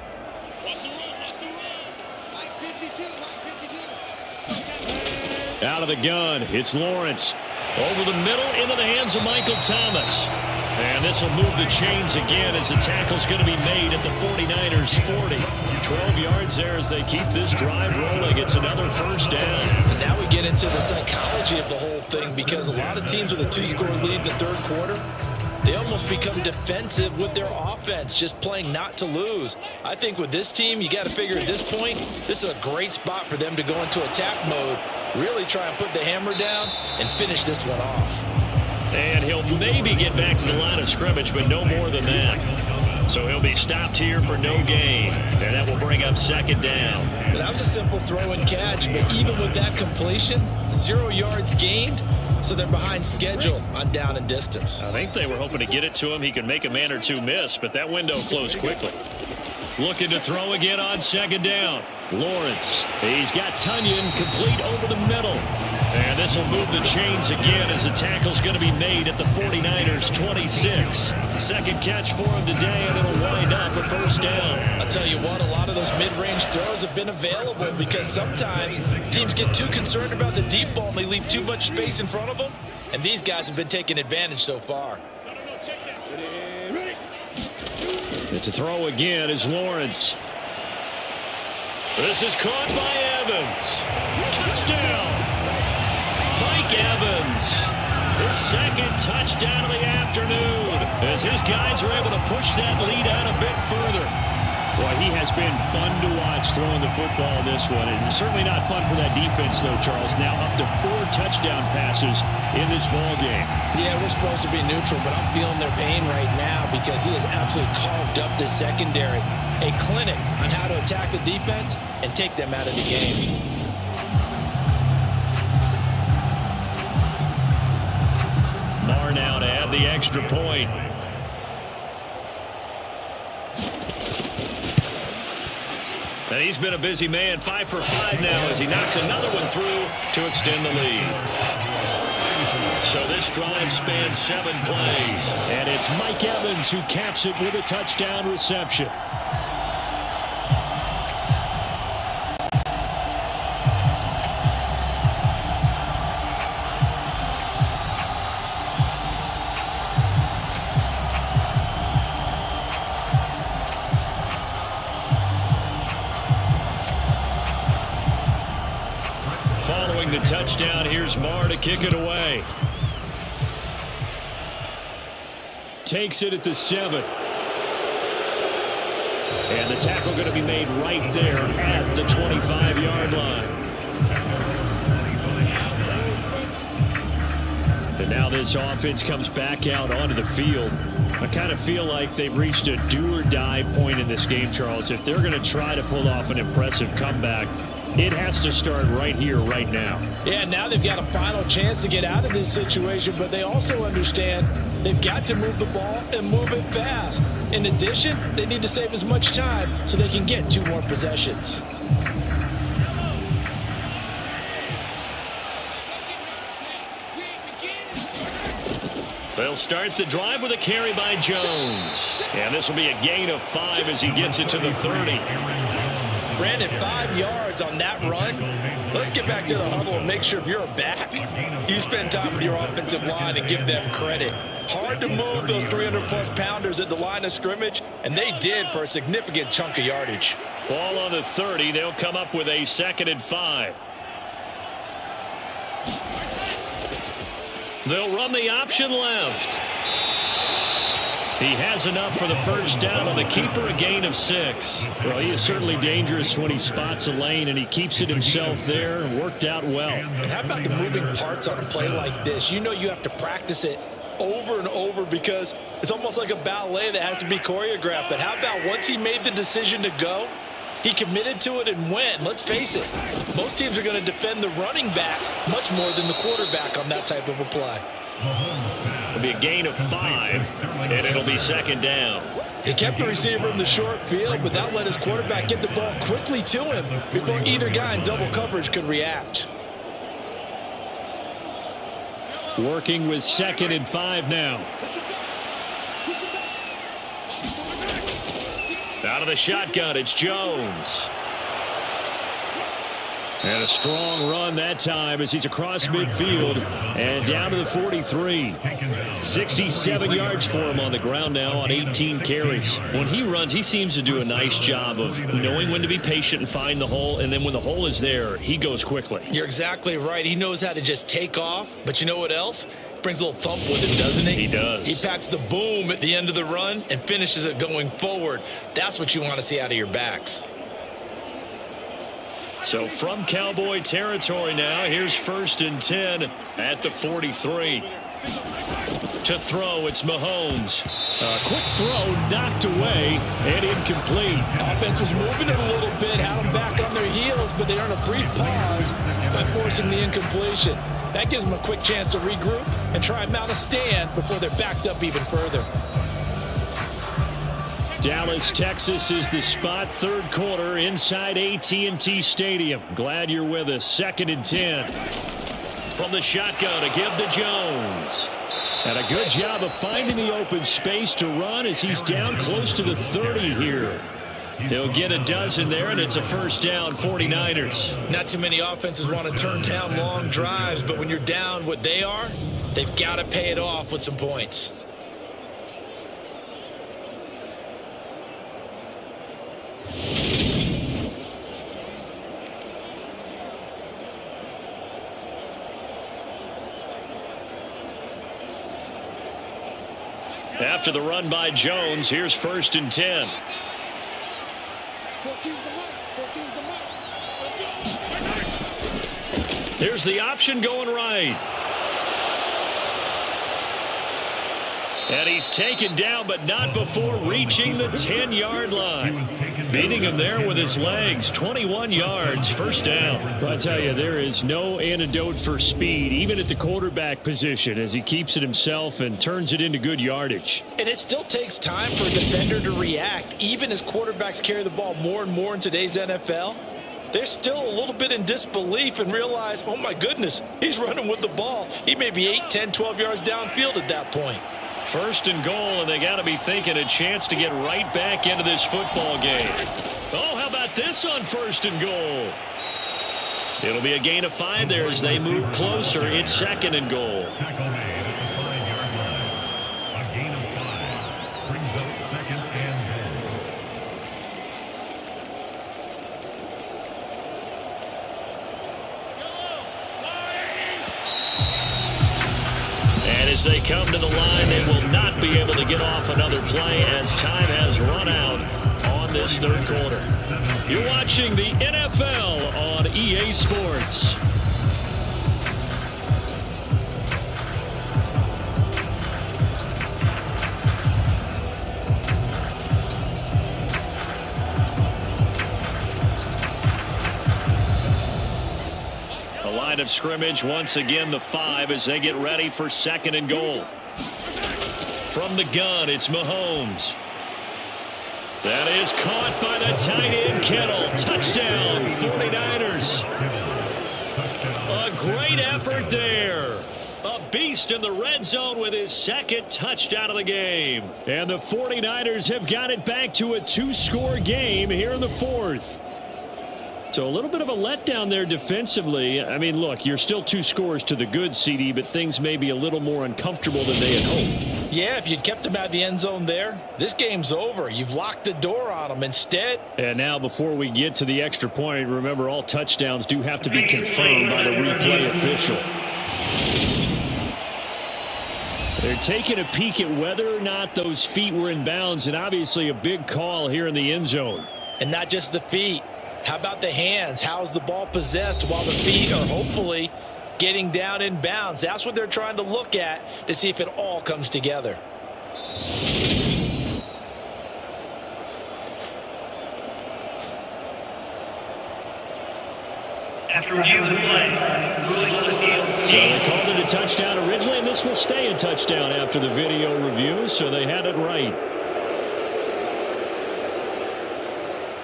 Out of the gun, it's Lawrence. Over the middle, into the hands of Michael Thomas. And this will move the chains again as the tackle's going to be made at the 49ers 40. 12 yards there as they keep this drive rolling. It's another first down. And now we get into the psychology of the whole thing, because a lot of teams with a 2-score lead in the third quarter, they almost become defensive with their offense, just playing not to lose. I think with this team, you got to figure at this point, this is a great spot for them to go into attack mode, really try and put the hammer down and finish this one off. And he'll maybe get back to the line of scrimmage, but no more than that. So he'll be stopped here for no gain, and that will bring up second down. Well, that was a simple throw and catch, but even with that completion, 0 yards gained, so they're behind schedule on down and distance. I think they were hoping to get it to him. He could make a man or two miss, but that window closed quickly. Looking to throw again on second down. Lawrence, he's got Tunyon complete over the middle. And this will move the chains again as the tackle's going to be made at the 49ers 26. Second catch for him today, and it'll wind up a first down. I'll tell you what, a lot of those mid-range throws have been available because sometimes teams get too concerned about the deep ball and they leave too much space in front of them. And these guys have been taking advantage so far. And to throw again is Lawrence. This is caught by Evans. Touchdown! Mike Evans, his second touchdown of the afternoon, as his guys are able to push that lead out a bit further. Boy, he has been fun to watch throwing the football in this one. It's certainly not fun for that defense, though, Charles. Now up to 4 touchdown passes in this ball game. Yeah, we're supposed to be neutral, but I'm feeling their pain right now because he has absolutely carved up this secondary. A clinic on how to attack the defense and take them out of the game. Marr now to add the extra point. And he's been a busy man, 5 for 5 now as he knocks another one through to extend the lead. So this drive spans 7 plays, and it's Mike Evans who caps it with a touchdown reception. Following the touchdown, here's Marr to kick it away. Takes it at the 7. And the tackle going to be made right there at the 25-yard line. And now this offense comes back out onto the field. I kind of feel like they've reached a do-or-die point in this game, Charles. If they're going to try to pull off an impressive comeback, it has to start right here, right now. Yeah, now they've got a final chance to get out of this situation, but they also understand they've got to move the ball and move it fast. In addition, they need to save as much time so they can get 2 more possessions. They'll start the drive with a carry by Jones. And this will be a gain of 5 as he gets it to the 30. Brandon, 5 yards on that run. Let's get back to the huddle and make sure if you're back, you spend time with your offensive line and give them credit. Hard to move those 300-plus pounders at the line of scrimmage, and they did for a significant chunk of yardage. Ball on the 30. They'll come up with a 2nd and 5. They'll run the option left. He has enough for the first down on the keeper, a gain of 6. Well, he is certainly dangerous when he spots a lane, and he keeps it himself there. Worked out well. And how about the moving parts on a play like this? You know you have to practice it over and over because it's almost like a ballet that has to be choreographed. But how about once he made the decision to go, he committed to it and went. Let's face it, most teams are going to defend the running back much more than the quarterback on that type of a play. It'll be a gain of 5, and it'll be 2nd down. He kept the receiver in the short field, but that let his quarterback get the ball quickly to him before either guy in double coverage could react. Working with 2nd and 5 now. of the shotgun, it's Jones. And a strong run that time as he's across midfield and down to the 43. 67 yards for him on the ground now on 18 carries. When he runs, he seems to do a nice job of knowing when to be patient and find the hole, and then when the hole is there, he goes quickly. You're exactly right. He knows how to just take off, but you know what else? Brings a little thump with it, doesn't he? He does. He packs the boom at the end of the run and finishes it going forward. That's what you want to see out of your backs. So from Cowboy territory now, here's 1st and 10 at the 43. To throw, it's Mahomes. A quick throw knocked away and incomplete. Offense was moving it a little bit, had them back on their heels, but they earned a brief pause by forcing the incompletion. That gives them a quick chance to regroup and try and mount a stand before they're backed up even further. Dallas, Texas is the spot, 3rd quarter inside AT&T Stadium. Glad you're with us. 2nd and 10. From the shotgun to give to Jones. And a good job of finding the open space to run as he's down close to the 30 here. He'll get a dozen there, and it's a 1st down, 49ers. Not too many offenses want to turn down long drives, but when you're down what they are, they've got to pay it off with some points. After the run by Jones, here's 1st and 10. 14's the mark. 14's the mark. Here's the option going right. And he's taken down, but not before reaching the 10-yard line. Beating him there with his legs. 21 yards, 1st down. Well, I tell you, there is no antidote for speed, even at the quarterback position, as he keeps it himself and turns it into good yardage. And it still takes time for a defender to react. Even as quarterbacks carry the ball more and more in today's NFL, they're still a little bit in disbelief and realize, oh my goodness, he's running with the ball. He may be 8, 10, 12 yards downfield at that point. 1st and goal, and they got to be thinking a chance to get right back into this football game. Oh, how about this on 1st and goal? It'll be a gain of 5 there as they move closer. It's 2nd and goal. Tackle made at the 5-yard line. A gain of 5 brings up 2nd and goal. And as they come to the line, they will not be able to get off another play as time has run out on this 3rd quarter. You're watching the NFL on EA Sports. Line of scrimmage once again the 5 as they get ready for 2nd and goal. From the gun, it's Mahomes. That is caught by the tight end Kittle. Touchdown 49ers. A great effort there. A beast in the red zone with his 2nd touchdown of the game. And the 49ers have got it back to a 2-score game here in the 4th. So a little bit of a letdown there defensively. I mean, look, you're still 2 scores to the good, CD, but things may be a little more uncomfortable than they had hoped. Yeah, if you'd kept them out of the end zone there, this game's over. You've locked the door on them instead. And now before we get to the extra point, remember all touchdowns do have to be confirmed by the replay official. They're taking a peek at whether or not those feet were in bounds, and obviously a big call here in the end zone. And not just the feet. How about the hands? How's the ball possessed while the feet are hopefully getting down in bounds? That's what they're trying to look at to see if it all comes together. After review of the play, ruling on the field. So they called it a touchdown originally, and this will stay a touchdown after the video review, so they had it right.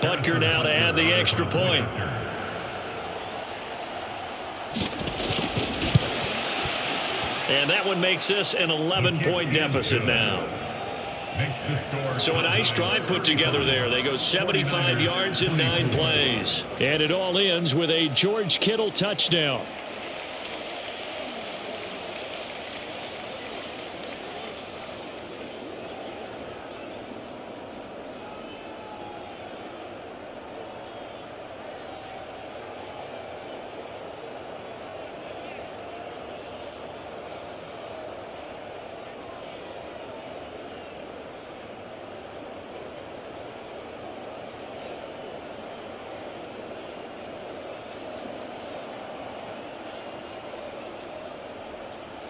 Butker now to add the extra point. And that one makes this an 11-point deficit now. makes the score. So a nice drive put together there. They go 75 yards in 9 plays. And it all ends with a George Kittle touchdown.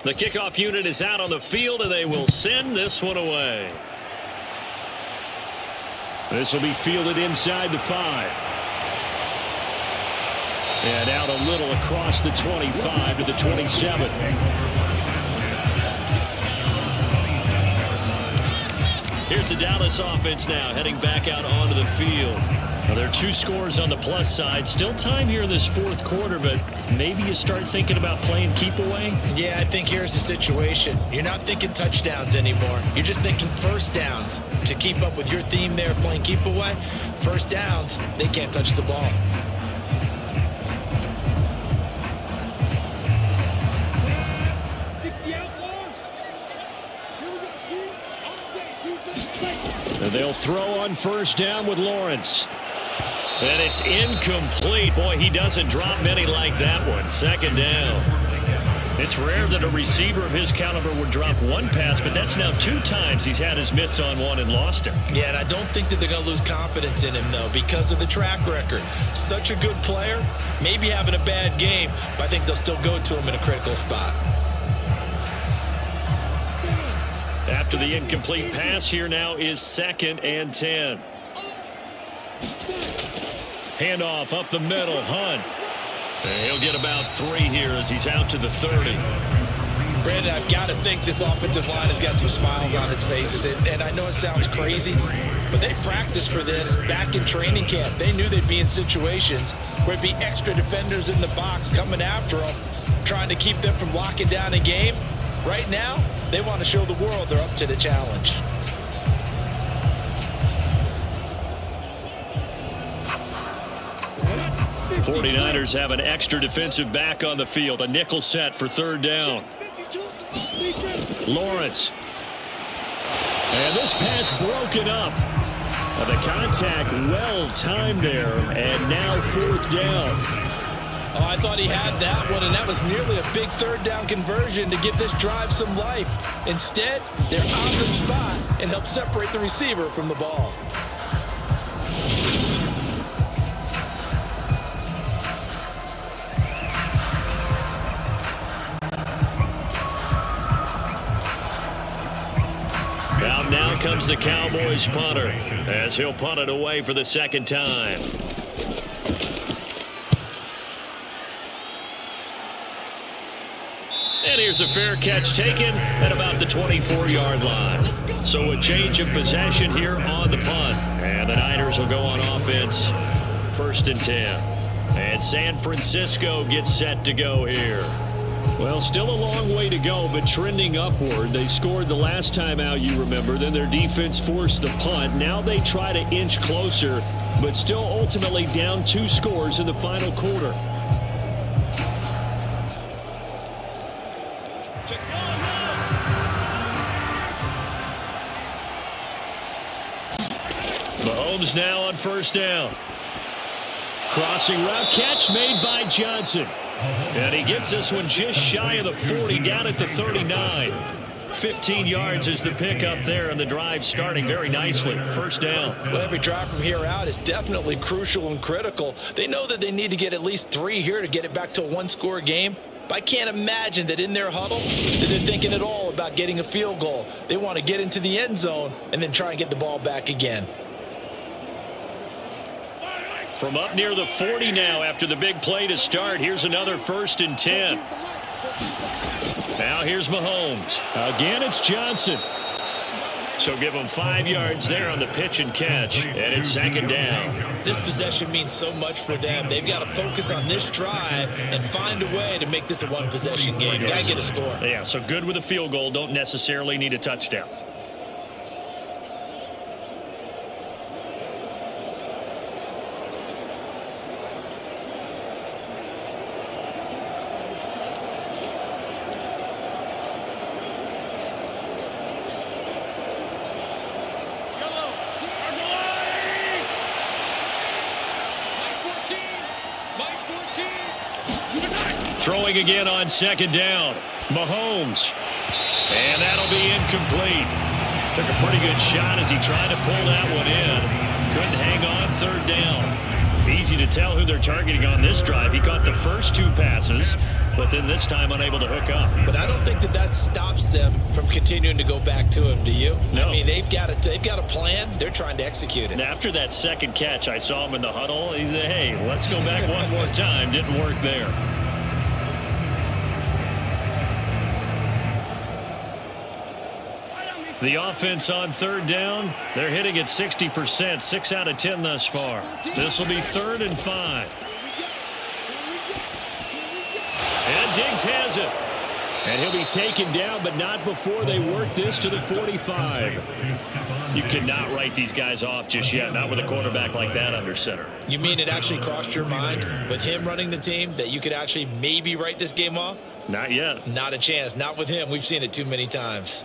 The kickoff unit is out on the field, and they will send this one away. This will be fielded inside the 5. And out a little across the 25 to the 27. Here's the Dallas offense now heading back out onto the field. Well, there are 2 scores on the plus side. Still time here in this 4th quarter, but maybe you start thinking about playing keep away? Yeah, I think here's the situation. You're not thinking touchdowns anymore. You're just thinking first downs. To keep up with your theme there, playing keep away, first downs, they can't touch the ball. And they'll throw on first down with Lawrence. And it's incomplete. Boy, he doesn't drop many like that one. 2nd down. It's rare that a receiver of his caliber would drop one pass, but that's now 2 times he's had his mitts on one and lost him. Yeah, and I don't think that they're going to lose confidence in him, though, because of the track record. Such a good player, maybe having a bad game, but I think they'll still go to him in a critical spot. After the incomplete pass, here now is 2nd and 10. Handoff up the middle, Hunt. And he'll get about 3 here as he's out to the 30. Brandon, I've got to think this offensive line has got some smiles on its faces. And I know it sounds crazy, but they practiced for this back in training camp. They knew they'd be in situations where it'd be extra defenders in the box coming after them, trying to keep them from locking down a game. Right now, they want to show the world they're up to the challenge. The 49ers have an extra defensive back on the field. A nickel set for 3rd down. Lawrence. And this pass broken up. The contact well timed there. And now 4th down. Oh, I thought he had that one, and that was nearly a big 3rd down conversion to give this drive some life. Instead, they're on the spot and help separate the receiver from the ball. Now comes the Cowboys punter as he'll punt it away for the 2nd time. And here's a fair catch taken at about the 24-yard line. So a change of possession here on the punt. And the Niners will go on offense. 1st and 10. And San Francisco gets set to go here. Well, still a long way to go, but trending upward. They scored the last time out, you remember. Then their defense forced the punt. Now they try to inch closer, but still ultimately down 2 scores in the final quarter. Mahomes now on 1st down. Crossing route catch made by Johnson. And he gets this one just shy of the 40, down at the 39. 15 yards is the pickup there, and the drive starting very nicely. 1st down. Well, every drive from here out is definitely crucial and critical. They know that they need to get at least 3 here to get it back to a 1-score game. But I can't imagine that in their huddle that they're thinking at all about getting a field goal. They want to get into the end zone and then try and get the ball back again. From up near the 40 now after the big play to start. Here's another 1st and 10. Now here's Mahomes. Again, it's Johnson. So give him 5 yards there on the pitch and catch. And it's 2nd down. This possession means so much for them. They've got to focus on this drive and find a way to make this a 1-possession game. Got to get a score. Yeah, so good with a field goal. Don't necessarily need a touchdown. Throwing again on second down. Mahomes. And that'll be incomplete. Took a pretty good shot as he tried to pull that one in. Couldn't hang on third down. Easy to tell who they're targeting on this drive. He caught the first 2 passes, but then this time unable to hook up. But I don't think that stops them from continuing to go back to him, do you? No. I mean, they've got a plan. They're trying to execute it. And after that second catch, I saw him in the huddle. He said, hey, let's go back one more time. Didn't work there. The offense on third down, they're hitting at 60%, 6 out of 10 thus far. This will be 3rd and 5. And Diggs has it. And he'll be taken down, but not before they work this to the 45. You cannot write these guys off just yet, not with a quarterback like that under center. You mean it actually crossed your mind with him running the team that you could actually maybe write this game off? Not yet. Not a chance. Not with him. We've seen it too many times.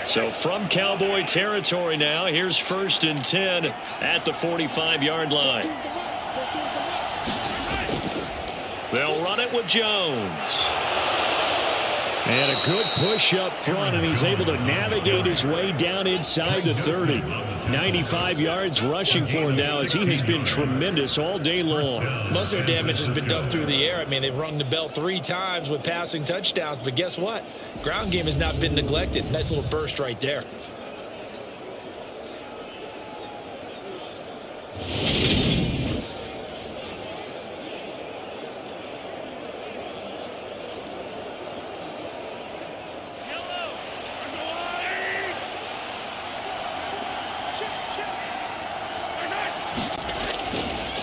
So from Cowboy territory now, here's 1st and 10 at the 45-yard line. They'll run it with Jones. And a good push up front, and he's able to navigate his way down inside the 30. 95 yards rushing for him now as he has been tremendous all day long. Most of their damage has been done through the air. I mean, they've rung the bell 3 times with passing touchdowns, but guess what? Ground game has not been neglected. Nice little burst right there.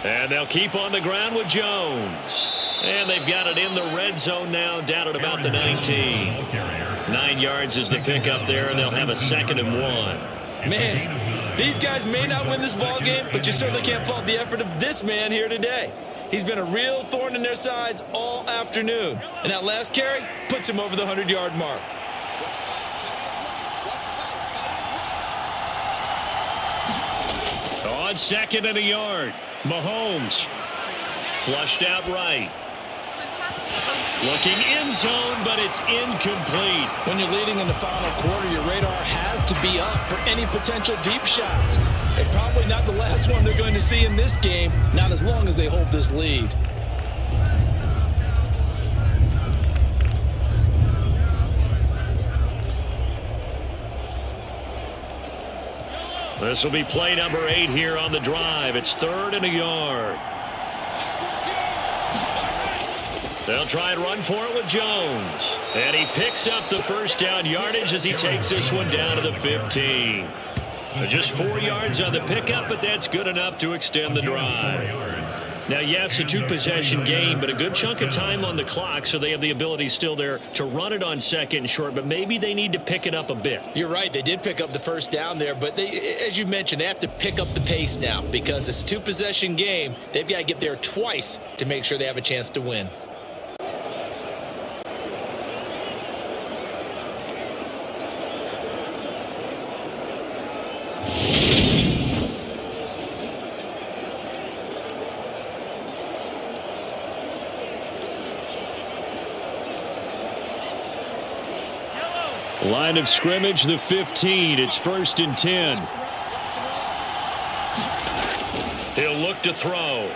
And they'll keep on the ground with Jones. And they've got it in the red zone now, down at about the 19. 9 yards is the pickup there, and they'll have a 2nd and 1. Man, these guys may not win this ball game, but you certainly can't fault the effort of this man here today. He's been a real thorn in their sides all afternoon. And that last carry puts him over the 100-yard mark. On 2nd and a yard, Mahomes flushed out right. Looking end zone, but it's incomplete. When you're leading in the final quarter, your radar has to be up for any potential deep shots. And probably not the last one they're going to see in this game, not as long as they hold this lead. This will be play number 8 here on the drive. It's 3rd and a yard. They'll try and run for it with Jones. And he picks up the first down yardage as he takes this one down to the 15. Just 4 yards on the pickup, but that's good enough to extend the drive. Now, yes, a 2-possession game, but a good chunk of time on the clock, so they have the ability still there to run it on 2nd and short, but maybe they need to pick it up a bit. You're right. They did pick up the first down there, but they, as you mentioned, they have to pick up the pace now because it's a 2-possession game. They've got to get there twice to make sure they have a chance to win. Line of scrimmage, the 15. It's 1st and 10. He'll look to throw.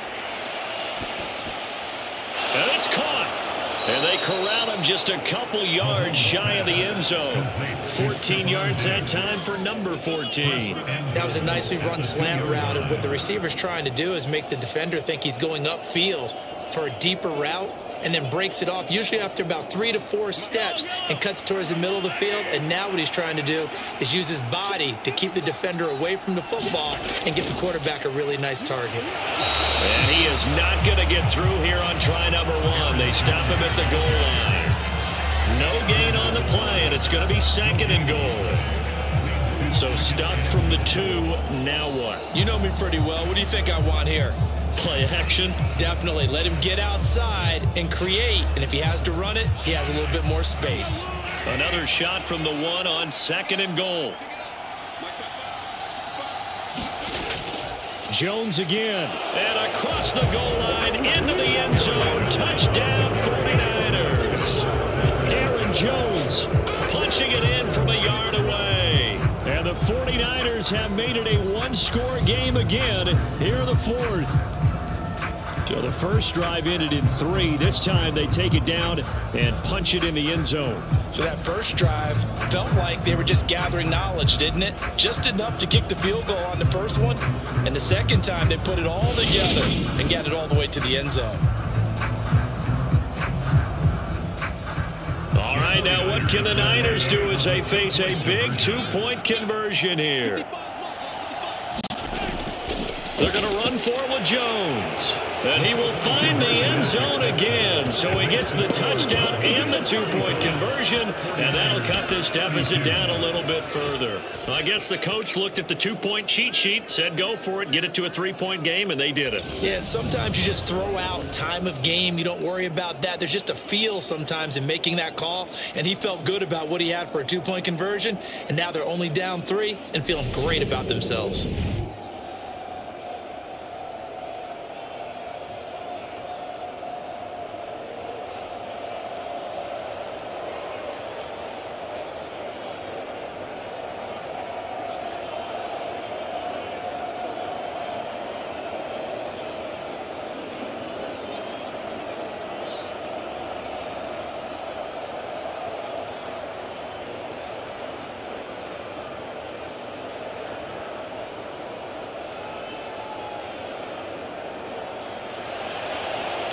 And it's caught. And they corral him just a couple yards shy of the end zone. 14 yards that time for number 14. That was a nicely run slant route, and what the receiver's trying to do is make the defender think he's going upfield for a deeper route, and then breaks it off, usually after about 3 to 4 steps, and cuts towards the middle of the field. And now what he's trying to do is use his body to keep the defender away from the football and get the quarterback a really nice target. And he is not going to get through here on try number 1. They stop him at the goal line. No gain on the play, and it's going to be 2nd and goal. So stuck from the 2. Now what? You know me pretty well. What do you think I want here? Play action. Definitely. Let him get outside and create. And if he has to run it, he has a little bit more space. Another shot from the 1 on 2nd and goal. Jones again. And across the goal line into the end zone. Touchdown 49ers. Aaron Jones punching it in from a yard away. And the 49ers have made it a one-score game again here in the 4th. So the first drive ended in 3. This time they take it down and punch it in the end zone. So that first drive felt like they were just gathering knowledge, didn't it? Just enough to kick the field goal on the first one. And the second time they put it all together and got it all the way to the end zone. All right, now what can the Niners do as they face a big 2-point conversion here? They're going to run for it with Jones. And he will find the end zone again. So he gets the touchdown and the 2-point conversion. And that'll cut this deficit down a little bit further. Well, I guess the coach looked at the 2-point cheat sheet, said go for it, get it to a 3-point game, and they did it. Yeah, and sometimes you just throw out time of game. You don't worry about that. There's just a feel sometimes in making that call. And he felt good about what he had for a 2-point conversion. And now they're only down 3 and feeling great about themselves.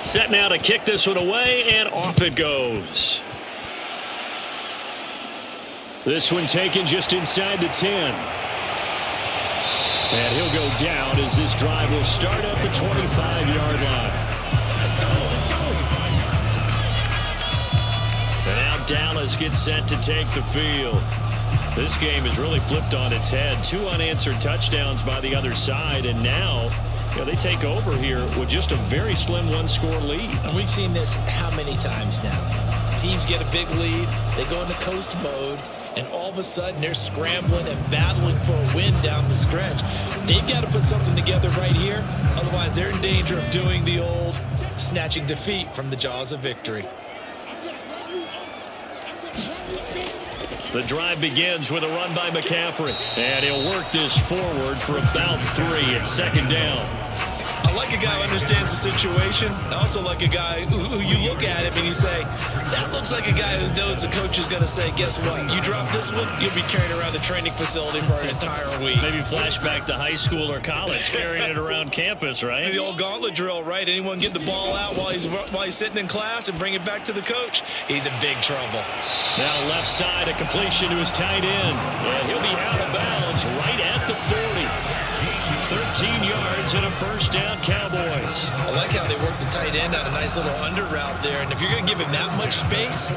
Set now to kick this one away, and off it goes. This one taken just inside the 10. And he'll go down as this drive will start at the 25-yard line. And now Dallas gets set to take the field. This game has really flipped on its head. 2 unanswered touchdowns by the other side, and now they take over here with just a very slim 1-score lead. And we've seen this how many times now? Teams get a big lead, they go into coast mode, and all of a sudden they're scrambling and battling for a win down the stretch. They've got to put something together right here, otherwise they're in danger of doing the old snatching defeat from the jaws of victory. The drive begins with a run by McCaffrey. And he'll work this forward for about 3 at 2nd down. I like a guy who understands the situation. I also like a guy who you look at him and you say, that looks like a guy who knows the coach is going to say, guess what? You drop this one, you'll be carrying around the training facility for an entire week. Maybe flashback to high school or college, carrying it around campus, right? The old gauntlet drill, right? Anyone get the ball out while he's sitting in class and bring it back to the coach? He's in big trouble. Now left side, a completion to his tight end. And he'll be out of bounds right at the 40. 13 yards and a first down, Cowboys. I like how they work the tight end on a nice little under route there. And if you're going to give him that much space,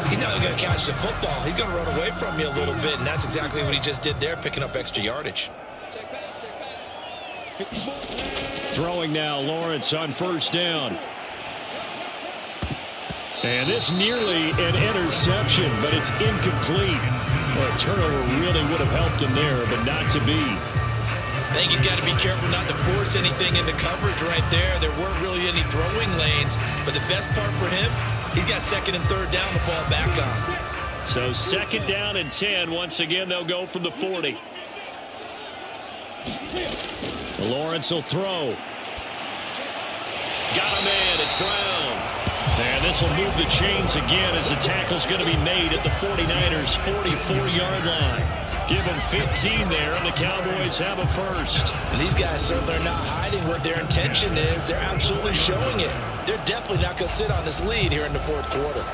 he's not going to catch the football. He's going to run away from you a little bit. And that's exactly what he just did there, picking up extra yardage. Throwing now, Lawrence on first down. And this nearly an interception, but it's incomplete. Well, a turnover really would have helped him there, but not to be. I think he's got to be careful not to force anything into coverage right there. There weren't really any throwing lanes, but the best part for him, he's got 2nd and 3rd down to fall back on. So 2nd down and 10. Once again, they'll go from the 40. Lawrence will throw. Got him in. It's Brown. And this will move the chains again as the tackle's going to be made at the 49ers' 44-yard line. Give them 15 there, and the Cowboys have a first. And these guys certainly are not hiding what their intention is. They're absolutely showing it. They're definitely not going to sit on this lead here in the 4th quarter.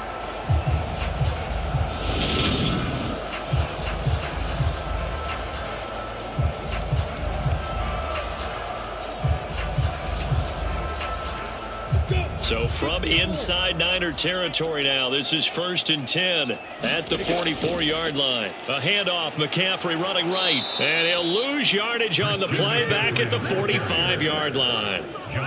So from inside Niner territory now, this is 1st and 10 at the 44-yard line. A handoff, McCaffrey running right, and he'll lose yardage on the play back at the 45-yard line.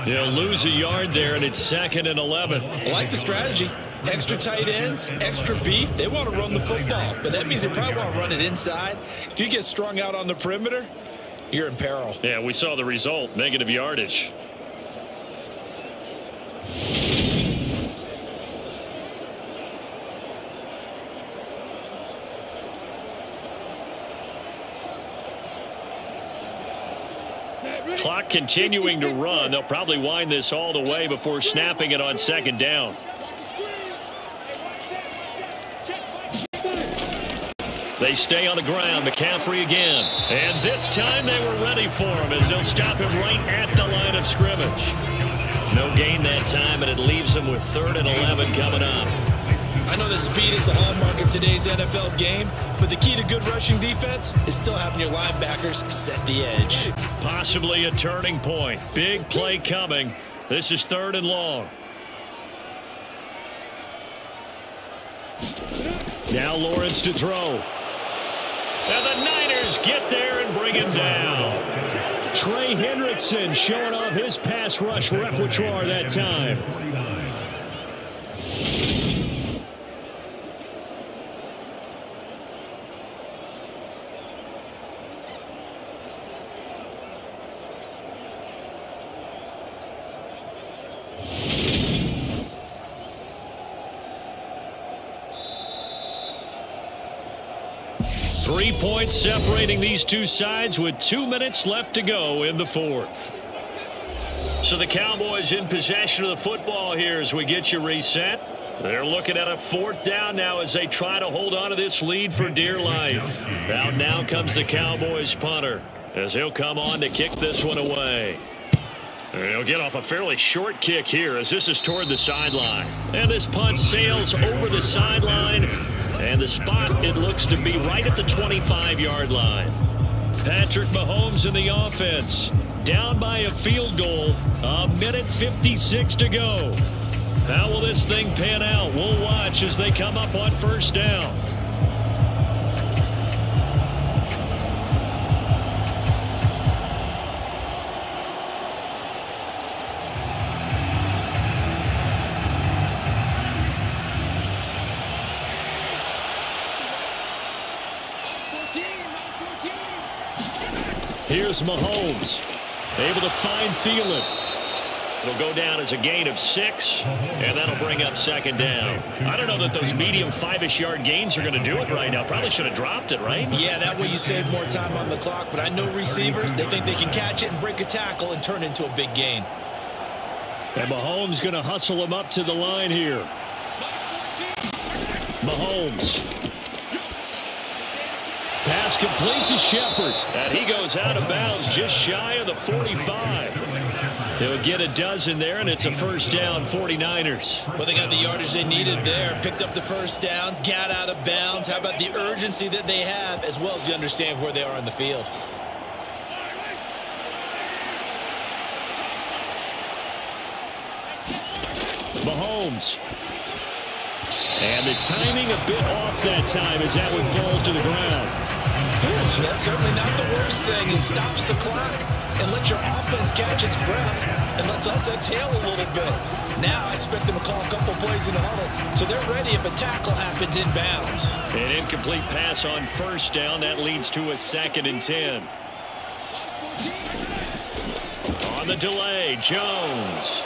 He'll lose a yard there, and it's 2nd and 11. I like the strategy. Extra tight ends, extra beef. They want to run the football, but that means they probably want to run it inside. If you get strung out on the perimeter, you're in peril. Yeah, we saw the result, negative yardage. Clock continuing to run. They'll probably wind this all the way before snapping it on 2nd down. They stay on the ground. McCaffrey again. And this time they were ready for him as they'll stop him right at the line of scrimmage. No gain that time, and it leaves them with 3rd and 11 coming up. I know that speed is the hallmark of today's NFL game, but the key to good rushing defense is still having your linebackers set the edge. Possibly a turning point. Big play coming. This is 3rd and long. Now Lawrence to throw. And the Niners get there and bring him down. Trey Hendrickson showing off his pass rush repertoire that time. Three points separating these two sides with 2 minutes left to go in the 4th. So the Cowboys in possession of the football here as we get you reset. They're looking at a 4th down now as they try to hold on to this lead for dear life. Now comes the Cowboys punter as he'll come on to kick this one away. He'll get off a fairly short kick here as this is toward the sideline. And this punt sails over the sideline. And the spot, it looks to be right at the 25-yard line. Patrick Mahomes in the offense. Down by a field goal. 1:56 to go. How will this thing pan out? We'll watch as they come up on 1st down. Here's Mahomes, able to find Thielen. It'll go down as a gain of 6, and that'll bring up 2nd down. I don't know that those medium 5-ish yard gains are going to do it right now. Probably should have dropped it, right? Yeah, that way you save more time on the clock, but I know receivers, they think they can catch it and break a tackle and turn it into a big gain. And Mahomes going to hustle him up to the line here. Mahomes. Pass complete to Shepard. And he goes out of bounds just shy of the 45. He'll get a dozen there, and it's a 1st down, 49ers. Well, they got the yardage they needed there. Picked up the 1st down, got out of bounds. How about the urgency that they have, as well as you understand where they are in the field? Mahomes. And the timing a bit off that time as that one falls to the ground. That's certainly not the worst thing. It stops the clock and lets your offense catch its breath and lets us exhale a little bit. Now I expect them to call a couple plays in the huddle, so they're ready if a tackle happens inbounds. An incomplete pass on 1st down. That leads to a 2nd and 10. On the delay, Jones.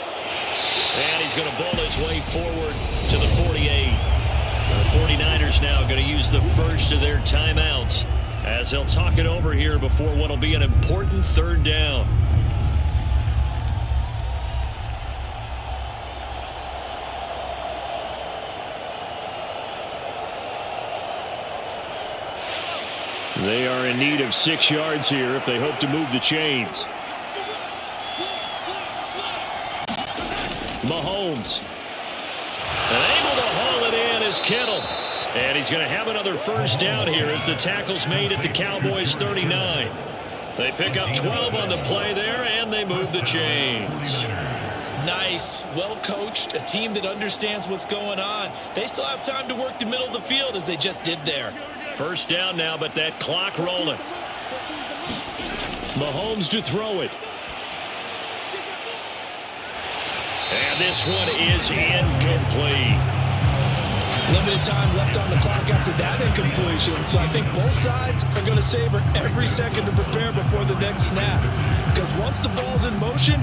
And he's going to bowl his way forward to the 48. The 49ers now going to use the first of their timeouts as they'll talk it over here before what will be an important 3rd down. They are in need of 6 yards here if they hope to move the chains. Mahomes. And able to haul it in is Kittle. And he's going to have another 1st down here as the tackle's made at the Cowboys 39. They pick up 12 on the play there, and they move the chains. Nice. Well coached. A team that understands what's going on. They still have time to work the middle of the field as they just did there. First down now, but that clock rolling. Mahomes to throw it. And this one is incomplete. Limited time left on the clock after that incompletion, so I think both sides are going to savor every second to prepare before the next snap. Because once the ball's in motion,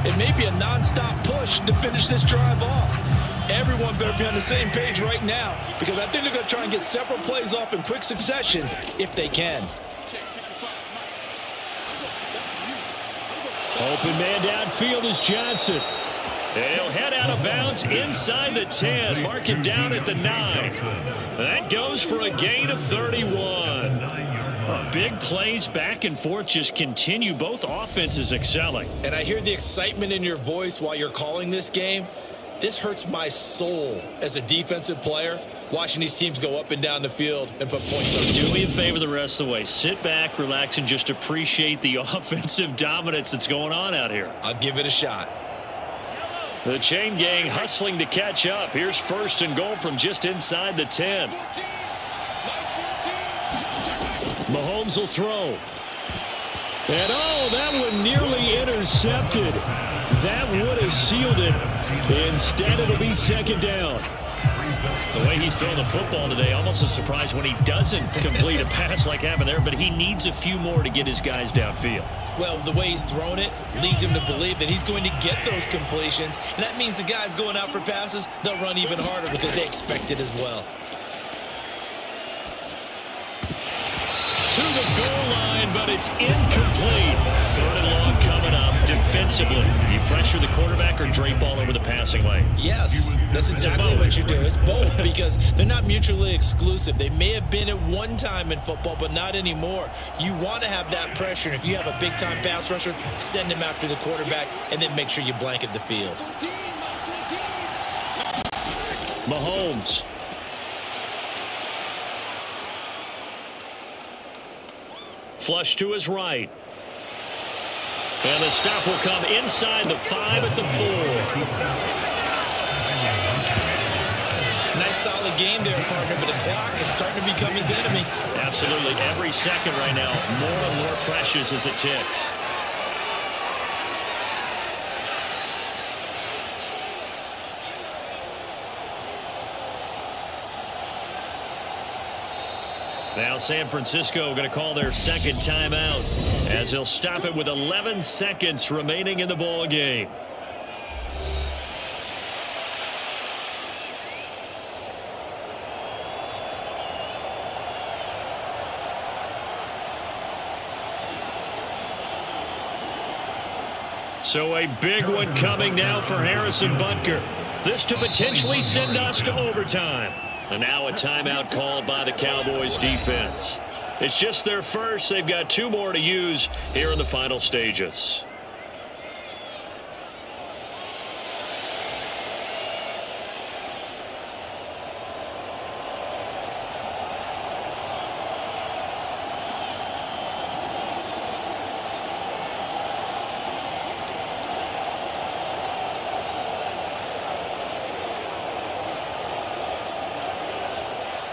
it may be a non-stop push to finish this drive off. Everyone better be on the same page right now, because I think they're going to try and get several plays off in quick succession if they can. Open man downfield is Johnson. He'll head out of bounds inside the 10. Mark him down at the 9. That goes for a gain of 31. Big plays back and forth just continue. Both offenses excelling. And I hear the excitement in your voice while you're calling this game. This hurts my soul as a defensive player, watching these teams go up and down the field and put points on. Do me a favor the rest of the way. Sit back, relax, and just appreciate the offensive dominance that's going on out here. I'll give it a shot. The chain gang hustling to catch up. Here's first and goal from just inside the 10. Mahomes will throw. And that one nearly intercepted. That would have sealed it. Instead, it'll be second down. The way he's throwing the football today, almost a surprise when he doesn't complete a pass like happened there, but he needs a few more to get his guys downfield. Well, the way he's thrown it leads him to believe that he's going to get those completions, and that means the guys going out for passes, they'll run even harder because they expect it as well. To the goal line, but it's incomplete. Third and long coming up defensively. You pressure the quarterback or drape all over the passing lane? Yes, that's exactly what you do. It's both because they're not mutually exclusive. They may have been at one time in football, but not anymore. You want to have that pressure. And if you have a big-time pass rusher, send him after the quarterback and then make sure you blanket the field. Mahomes. Flush to his right. And the stop will come inside the 5 at the 4. Nice solid game there, partner, but the clock is starting to become his enemy. Absolutely. Every second right now, more and more precious as it ticks. Now San Francisco going to call their second timeout as he'll stop it with 11 seconds remaining in the ball game. So a big one coming now for Harrison Butker. This to potentially send us to overtime. And now a timeout called by the Cowboys defense. It's just their first. They've got 2 more to use here in the final stages.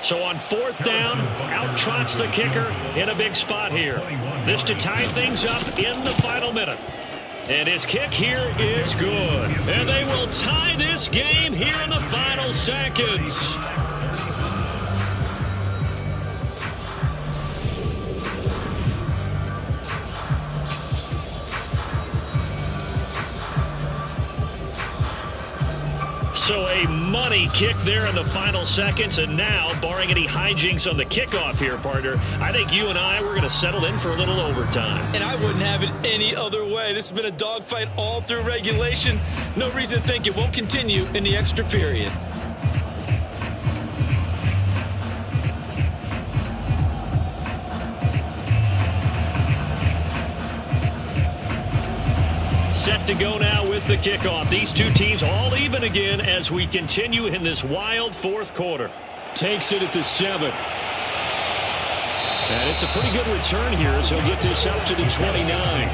So on 4th down, out trots the kicker in a big spot here. This to tie things up in the final minute. And his kick here is good. And they will tie this game here in the final seconds. So a money kick there in the final seconds, and now, barring any hijinks on the kickoff here, partner, I think you and I, we're going to settle in for a little overtime. And I wouldn't have it any other way. This has been a dogfight all through regulation. No reason to think it won't continue in the extra period. Set to go now with the kickoff. These two teams all even again as we continue in this wild 4th quarter. Takes it at the 7. And it's a pretty good return here as he'll get this up to the 29.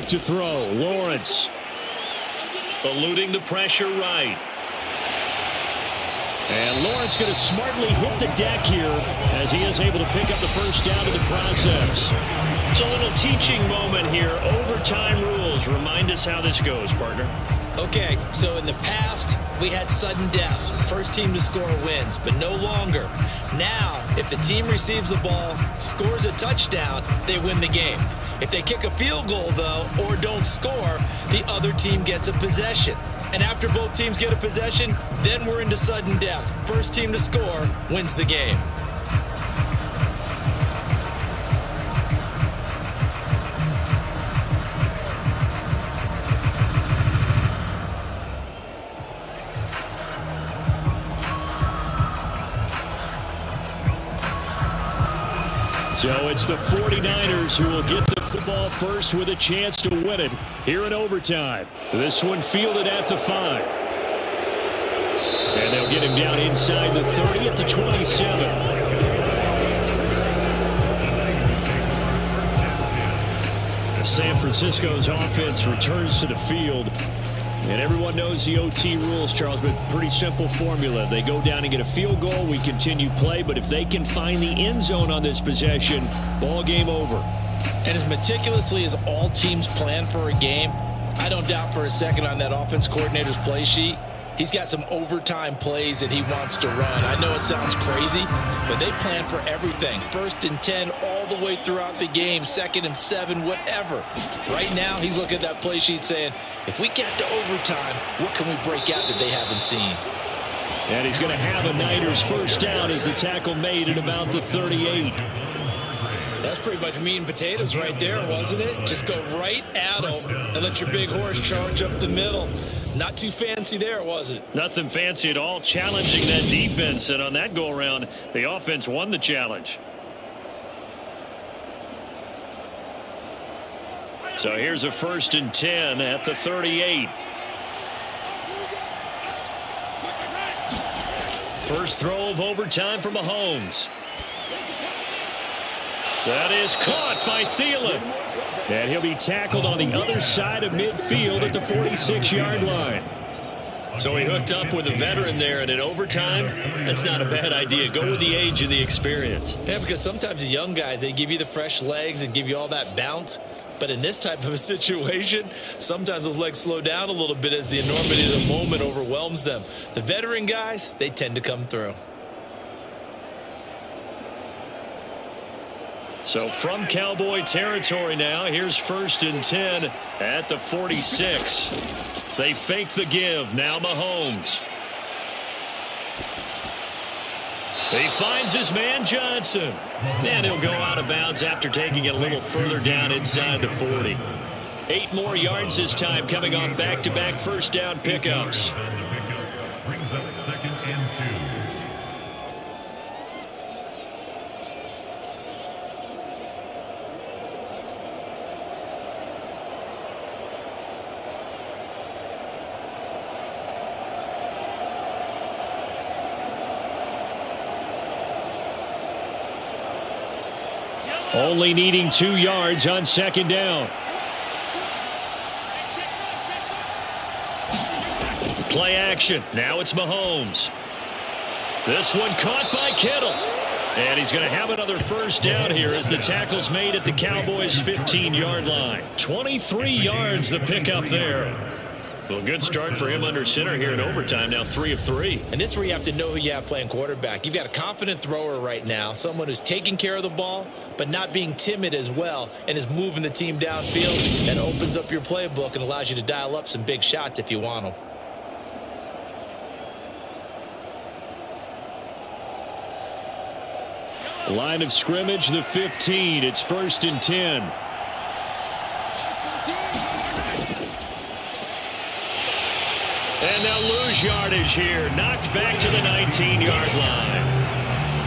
back to throw. Lawrence. Eluding the pressure right. And Lawrence going to smartly hit the deck here as he is able to pick up the first down in the process. It's a little teaching moment here. Overtime rules. Remind us how this goes, partner. Okay, so in the past, we had sudden death. First team to score wins, but no longer. Now, if the team receives the ball, scores a touchdown, they win the game. If they kick a field goal, though, or don't score, the other team gets a possession. And after both teams get a possession, then we're into sudden death. First team to score wins the game. So it's the 49ers who will get the football first with a chance to win it here in overtime. This one fielded at the 5. And they'll get him down inside the 30 at the 27. San Francisco's offense returns to the field. And everyone knows the OT rules, Charles, but pretty simple formula. They go down and get a field goal, we continue play, but if they can find the end zone on this possession, ball game over. And as meticulously as all teams plan for a game, I don't doubt for a second on that offense coordinator's play sheet, he's got some overtime plays that he wants to run. I know it sounds crazy, but they plan for everything. 1st and 10 all the way throughout the game, 2nd and 7, whatever. Right now, he's looking at that play sheet saying, if we get to overtime, what can we break out that they haven't seen? And he's going to have a Niners first down as the tackle made at about the 38. That's pretty much meat and potatoes right there, wasn't it? Just go right at them and let your big horse charge up the middle. Not too fancy there, was it? Nothing fancy at all, challenging that defense. And on that go-around, the offense won the challenge. So here's a 1st and 10 at the 38. First throw of overtime for Mahomes. That is caught by Thielen. And he'll be tackled on the other side of midfield at the 46-yard line. So he hooked up with a veteran there, and in overtime, that's not a bad idea. Go with the age and the experience. Yeah, because sometimes the young guys, they give you the fresh legs and give you all that bounce. But in this type of a situation, sometimes those legs slow down a little bit as the enormity of the moment overwhelms them. The veteran guys, they tend to come through. So from Cowboy territory now, here's 1st and 10 at the 46. They fake the give. Now Mahomes. He finds his man Johnson. And he'll go out of bounds after taking it a little further down inside the 40. 8 more yards this time coming off back-to-back first down pickups. Brings up 2nd and 2. Only needing 2 yards on 2nd down. Play action. Now it's Mahomes. This one caught by Kittle. And he's going to have another first down here as the tackle's made at the Cowboys' 15-yard line. 23 yards the pickup there. Well, good start for him under center here in overtime. Now 3 of 3. And this is where you have to know who you have playing quarterback. You've got a confident thrower right now, someone who's taking care of the ball, but not being timid as well, and is moving the team downfield. That opens up your playbook and allows you to dial up some big shots if you want them. Line of scrimmage, the 15. It's 1st and 10. And they'll lose yardage here. Knocked back to the 19-yard line.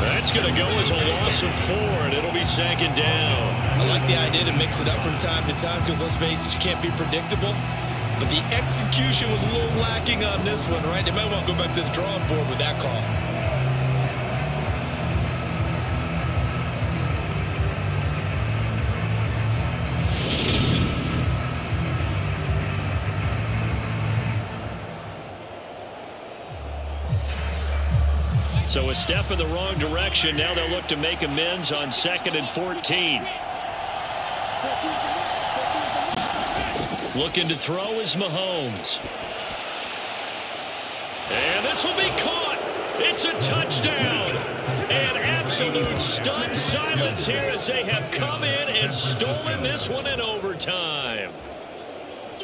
That's going to go as a loss of 4, and it'll be 2nd down. I like the idea to mix it up from time to time because, let's face it, you can't be predictable. But the execution was a little lacking on this one, right? They might want to go back to the drawing board with that call. So a step in the wrong direction. Now they'll look to make amends on 2nd and 14. Looking to throw is Mahomes. And this will be caught. It's a touchdown. And absolute stunned silence here as they have come in and stolen this one in overtime.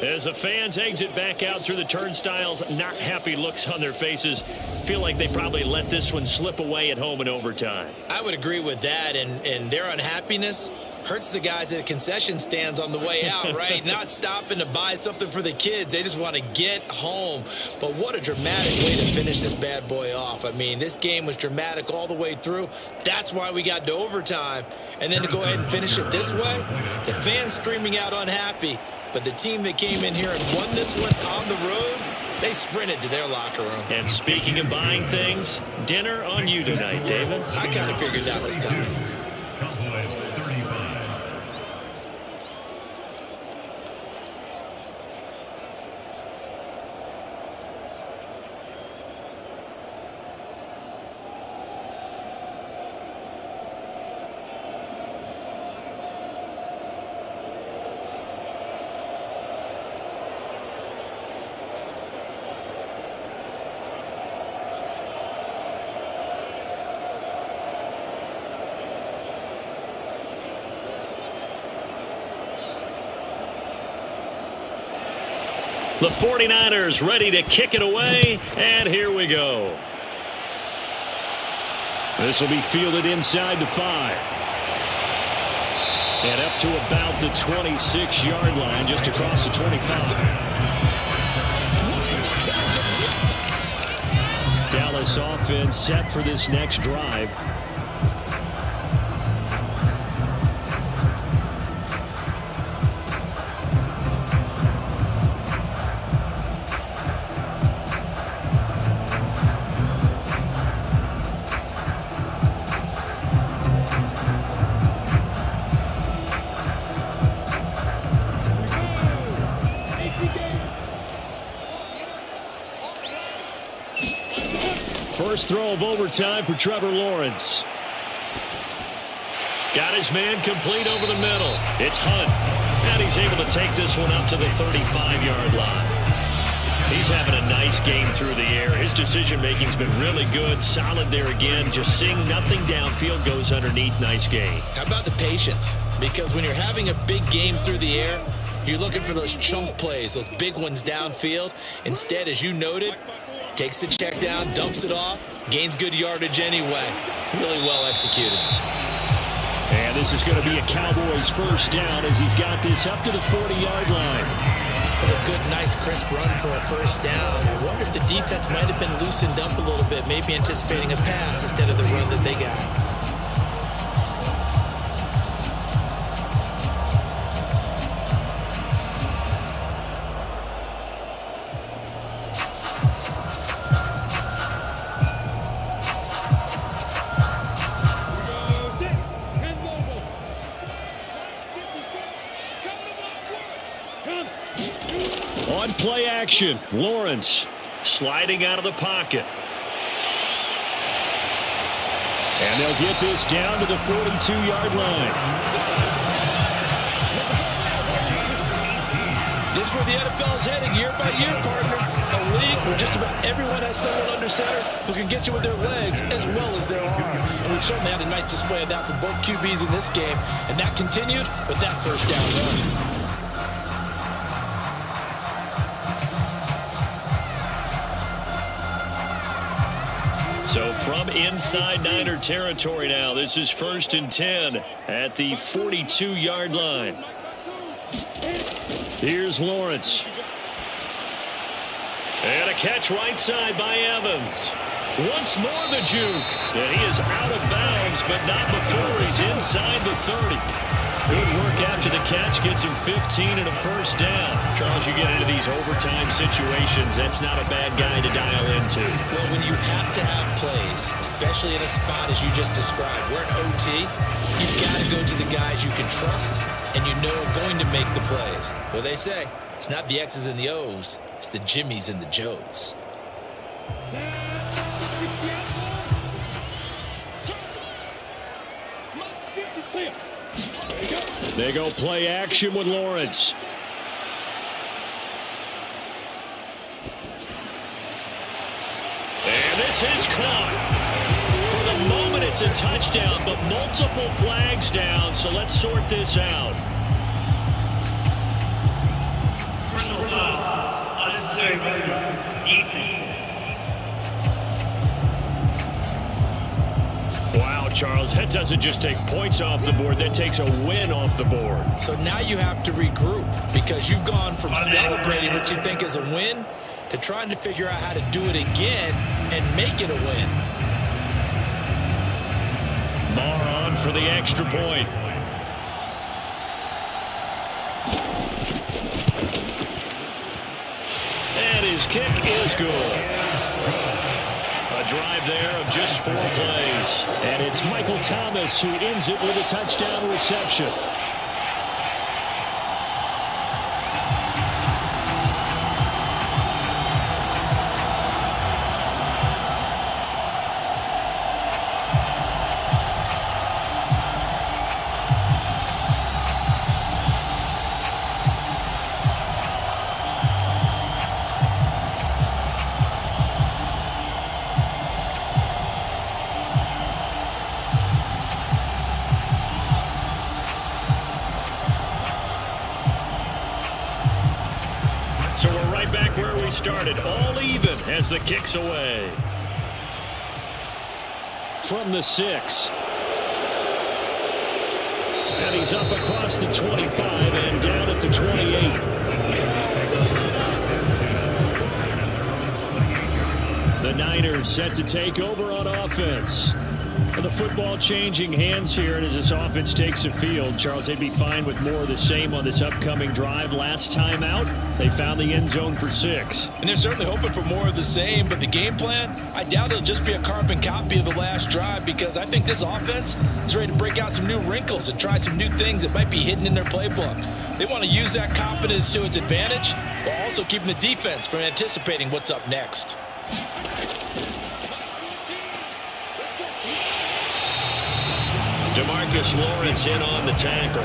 As the fans exit back out through the turnstiles, not happy looks on their faces. Feel like they probably let this one slip away at home in overtime. I would agree with that, and their unhappiness hurts the guys at the concession stands on the way out, right? Not stopping to buy something for the kids. They just want to get home. But what a dramatic way to finish this bad boy off. I mean, this game was dramatic all the way through. That's why we got to overtime. And then to go ahead and finish it this way, the fans streaming out unhappy. But the team that came in here and won this one on the road, they sprinted to their locker room. And speaking of buying things, dinner on you tonight, David. I kind of figured that was coming. Cowboys 35. The 49ers ready to kick it away, and here we go. This will be fielded inside the 5. And up to about the 26-yard line, just across the 25. Dallas offense set for this next drive. First throw of overtime for Trevor Lawrence. Got his man complete over the middle. It's Hunt. And he's able to take this one up to the 35-yard line. He's having a nice game through the air. His decision-making's been really good. Solid there again. Just seeing nothing downfield, goes underneath. Nice game. How about the patience? Because when you're having a big game through the air, you're looking for those chunk plays, those big ones downfield. Instead, as you noted, takes the check down, dumps it off, gains good yardage anyway. Really well executed. And this is going to be a Cowboys first down as he's got this up to the 40-yard line. That's a good, nice, crisp run for a first down. I wonder if the defense might have been loosened up a little bit, maybe anticipating a pass instead of the run that they got. On play action, Lawrence sliding out of the pocket. And they'll get this down to the 42-yard line. This is where the NFL is heading year by year, partner. A league where just about everyone has someone under center who can get you with their legs as well as their arm. And we've certainly had a nice display of that from both QBs in this game. And that continued with that first down run. So from inside Niner territory now, this is 1st and 10 at the 42-yard line. Here's Lawrence. And a catch right side by Evans. Once more the juke. And he is out of bounds, but not before he's inside the 30. Good work after the catch. Gets him 15 and a first down. Charles, you get into these overtime situations, that's not a bad guy to dial into. Well, when you have to have plays, especially in a spot as you just described, we're in OT, you've got to go to the guys you can trust and you know are going to make the plays. Well, they say it's not the X's and the O's, it's the Jimmys and the Joes. They go play action with Lawrence. And this is caught. For the moment, it's a touchdown, but multiple flags down, so let's sort this out. Personal foul. Unnecessary roughness. Defense. Wow, Charles, that doesn't just take points off the board. That takes a win off the board. So now you have to regroup because you've gone from celebrating what you think is a win to trying to figure out how to do it again and make it a win. Marr on for the extra point. And his kick is good. A drive there of just 4 plays. And it's Michael Thomas who ends it with a touchdown reception. So we're right back where we started, all even as the kick's away. From the 6. And he's up across the 25 and down at the 28. The Niners set to take over on offense. The football changing hands here, and as this offense takes the field, Charles, they'd be fine with more of the same on this upcoming drive. Last time out, they found the end zone for 6. And they're certainly hoping for more of the same, but the game plan, I doubt it'll just be a carbon copy of the last drive because I think this offense is ready to break out some new wrinkles and try some new things that might be hidden in their playbook. They want to use that confidence to its advantage while also keeping the defense from anticipating what's up next. DeMarcus Lawrence in on the tackle.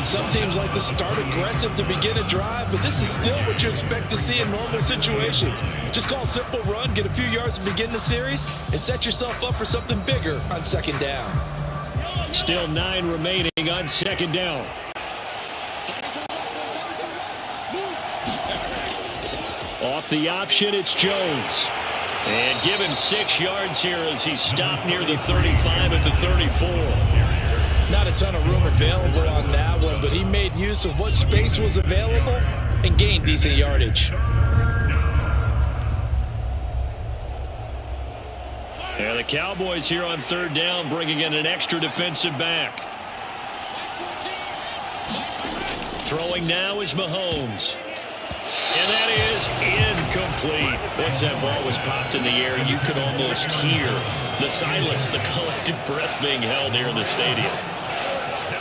Some teams like to start aggressive to begin a drive, but this is still what you expect to see in normal situations. Just call a simple run, get a few yards to begin the series, and set yourself up for something bigger on second down. Still 9 remaining on second down. Off the option, it's Jones. And give him 6 yards here as he stopped near the 35 at the 34. Not a ton of room available on that one, but he made use of what space was available and gained decent yardage. And the Cowboys here on third down bringing in an extra defensive back. Throwing now is Mahomes. And that is incomplete. Once that ball was popped in the air, you could almost hear the silence, the collective breath being held here in the stadium.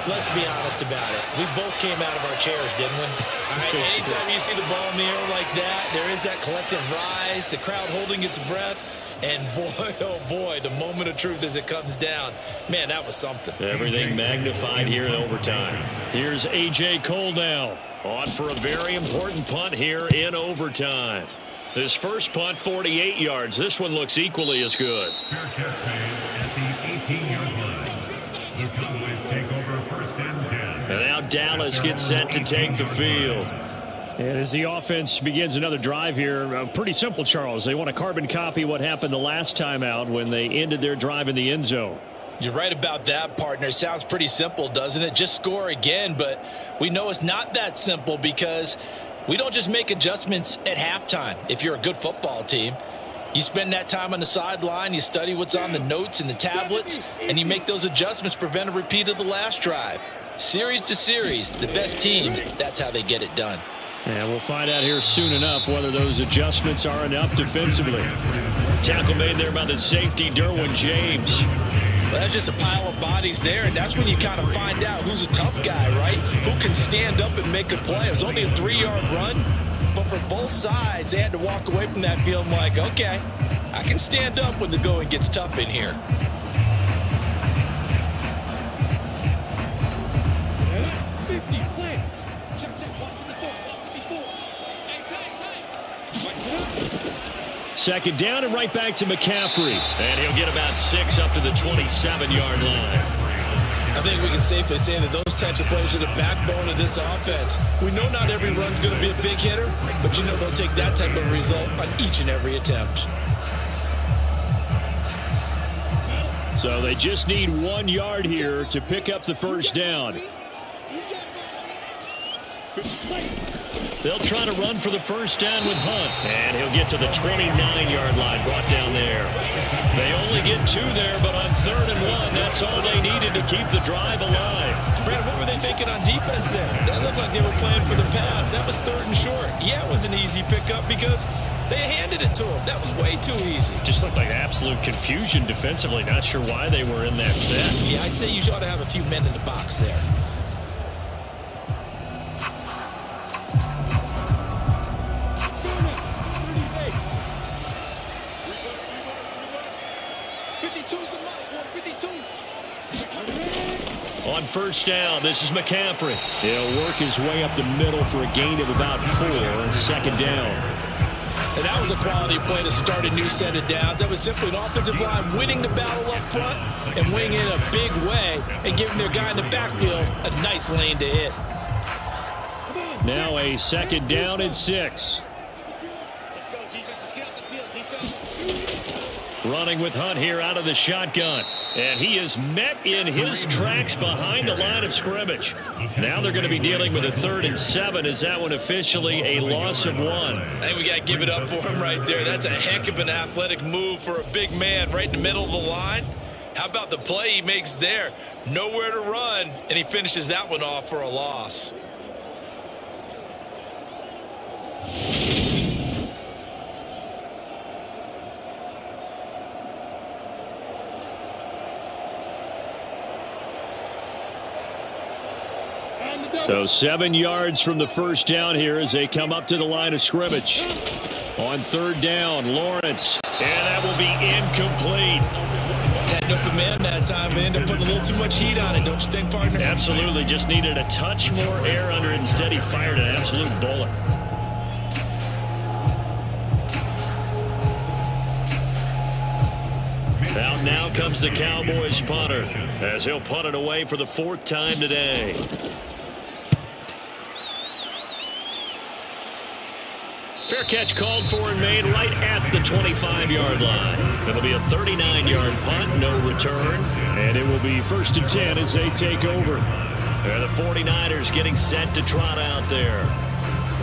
Let's be honest about it. We both came out of our chairs, didn't we? All right, anytime you see the ball in the air like that, there is that collective rise, the crowd holding its breath. And boy, oh boy, the moment of truth as it comes down. Man, that was something. Everything magnified here in overtime. Here's A.J. Cole now. On for a very important punt here in overtime. This first punt, 48 yards. This one looks equally as good. Fair catch made at the 18-yard line. The Cowboys take over first and 10. And now Dallas gets set to take the field. And as the offense begins another drive here, pretty simple, Charles. They want to carbon copy what happened the last time out when they ended their drive in the end zone. You're right about that, partner. Sounds pretty simple, doesn't it? Just score again, but we know it's not that simple because we don't just make adjustments at halftime. If you're a good football team, you spend that time on the sideline, you study what's on the notes and the tablets, and you make those adjustments to prevent a repeat of the last drive. Series to series, the best teams, that's how they get it done. And we'll find out here soon enough whether those adjustments are enough defensively. Tackle made there by the safety, Derwin James. Well, that's just a pile of bodies there, and that's when you kind of find out who's a tough guy, right? Who can stand up and make a play. It was only a 3-yard run, but for both sides, they had to walk away from that field like, okay, I can stand up when the going gets tough in here. Second down and right back to McCaffrey. And he'll get about 6 up to the 27-yard line. I think we can safely say that those types of plays are the backbone of this offense. We know not every run's going to be a big hitter, but you know they'll take that type of result on each and every attempt. So they just need 1 yard here to pick up the first down. They'll try to run for the first down with Hunt. And he'll get to the 29-yard line, brought down there. They only get 2 there, but on 3rd and 1, that's all they needed to keep the drive alive. Brad, what were they thinking on defense there? That looked like they were playing for the pass. That was 3rd and short. Yeah, it was an easy pickup because they handed it to him. That was way too easy. Just looked like absolute confusion defensively. Not sure why they were in that set. Yeah, I'd say you ought to have a few men in the box there. On first down, this is McCaffrey. He'll work his way up the middle for a gain of about 4 on second down. And that was a quality play to start a new set of downs. That was simply an offensive line winning the battle up front and winning in a big way and giving their guy in the backfield a nice lane to hit. Now a second down and 6. Let's go, defense. Let's get out the field, defense. Running with Hunt here out of the shotgun. And he is met in his tracks behind the line of scrimmage. Now they're going to be dealing with a 3rd and 7. Is that one officially a loss of 1? I think we got to give it up for him right there. That's a heck of an athletic move for a big man right in the middle of the line. How about the play he makes there? Nowhere to run, and he finishes that one off for a loss. So 7 yards from the first down here as they come up to the line of scrimmage. On 3rd down, Lawrence. And that will be incomplete. Had an open man that time, but ended up putting a little too much heat on it, don't you think, partner? Absolutely. Just needed a touch more air under it. Instead, he fired an absolute bullet. Out now comes the Cowboys punter as he'll punt it away for the 4th time today. Fair catch called for and made right at the 25-yard line. It'll be a 39-yard punt, no return, and it will be 1st and 10 as they take over. They're the 49ers getting set to trot out there.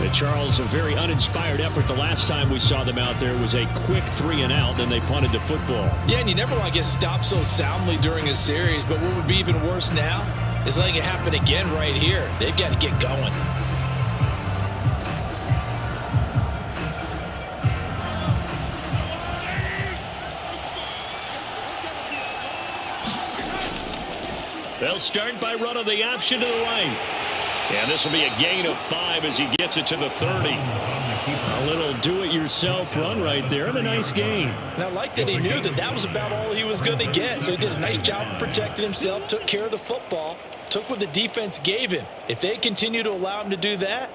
And Charles, a very uninspired effort. The last time we saw them out there was a quick 3 and out, then they punted the football. Yeah, and you never want to get stopped so soundly during a series, but what would be even worse now is letting it happen again right here. They've got to get going. They'll start by running the option to the right. And this will be a gain of 5 as he gets it to the 30. A little do-it-yourself run right there and a nice gain. And I like that he knew that that was about all he was going to get. So he did a nice job of protecting himself, took care of the football, took what the defense gave him. If they continue to allow him to do that,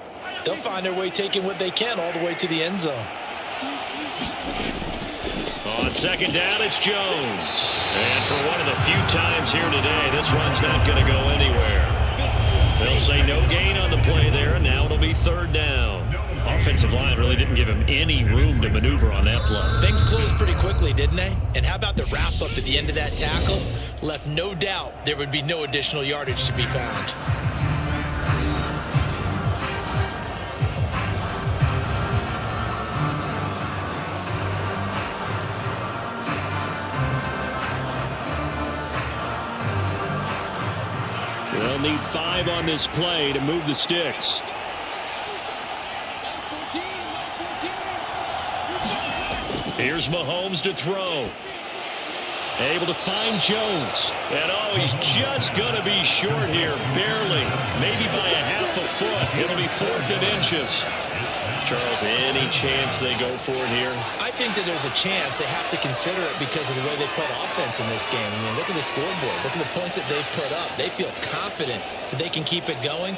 they'll find their way taking what they can all the way to the end zone. On second down, it's Jones. And for one of the few times here today, this run's not going to go anywhere. They'll say no gain on the play there, and now it'll be 3rd down. Offensive line really didn't give him any room to maneuver on that play. Things closed pretty quickly, didn't they? And how about the wrap-up at the end of that tackle? Left no doubt there would be no additional yardage to be found. They'll need 5 on this play to move the sticks. Here's Mahomes to throw. Able to find Jones. And oh, he's just going to be short here, barely. Maybe by a half a foot. It'll be 4th and inches. Charles, any chance they go for it here? I think that there's a chance. They have to consider it because of the way they put offense in this game. I mean, look at the scoreboard. Look at the points that they've put up. They feel confident that they can keep it going.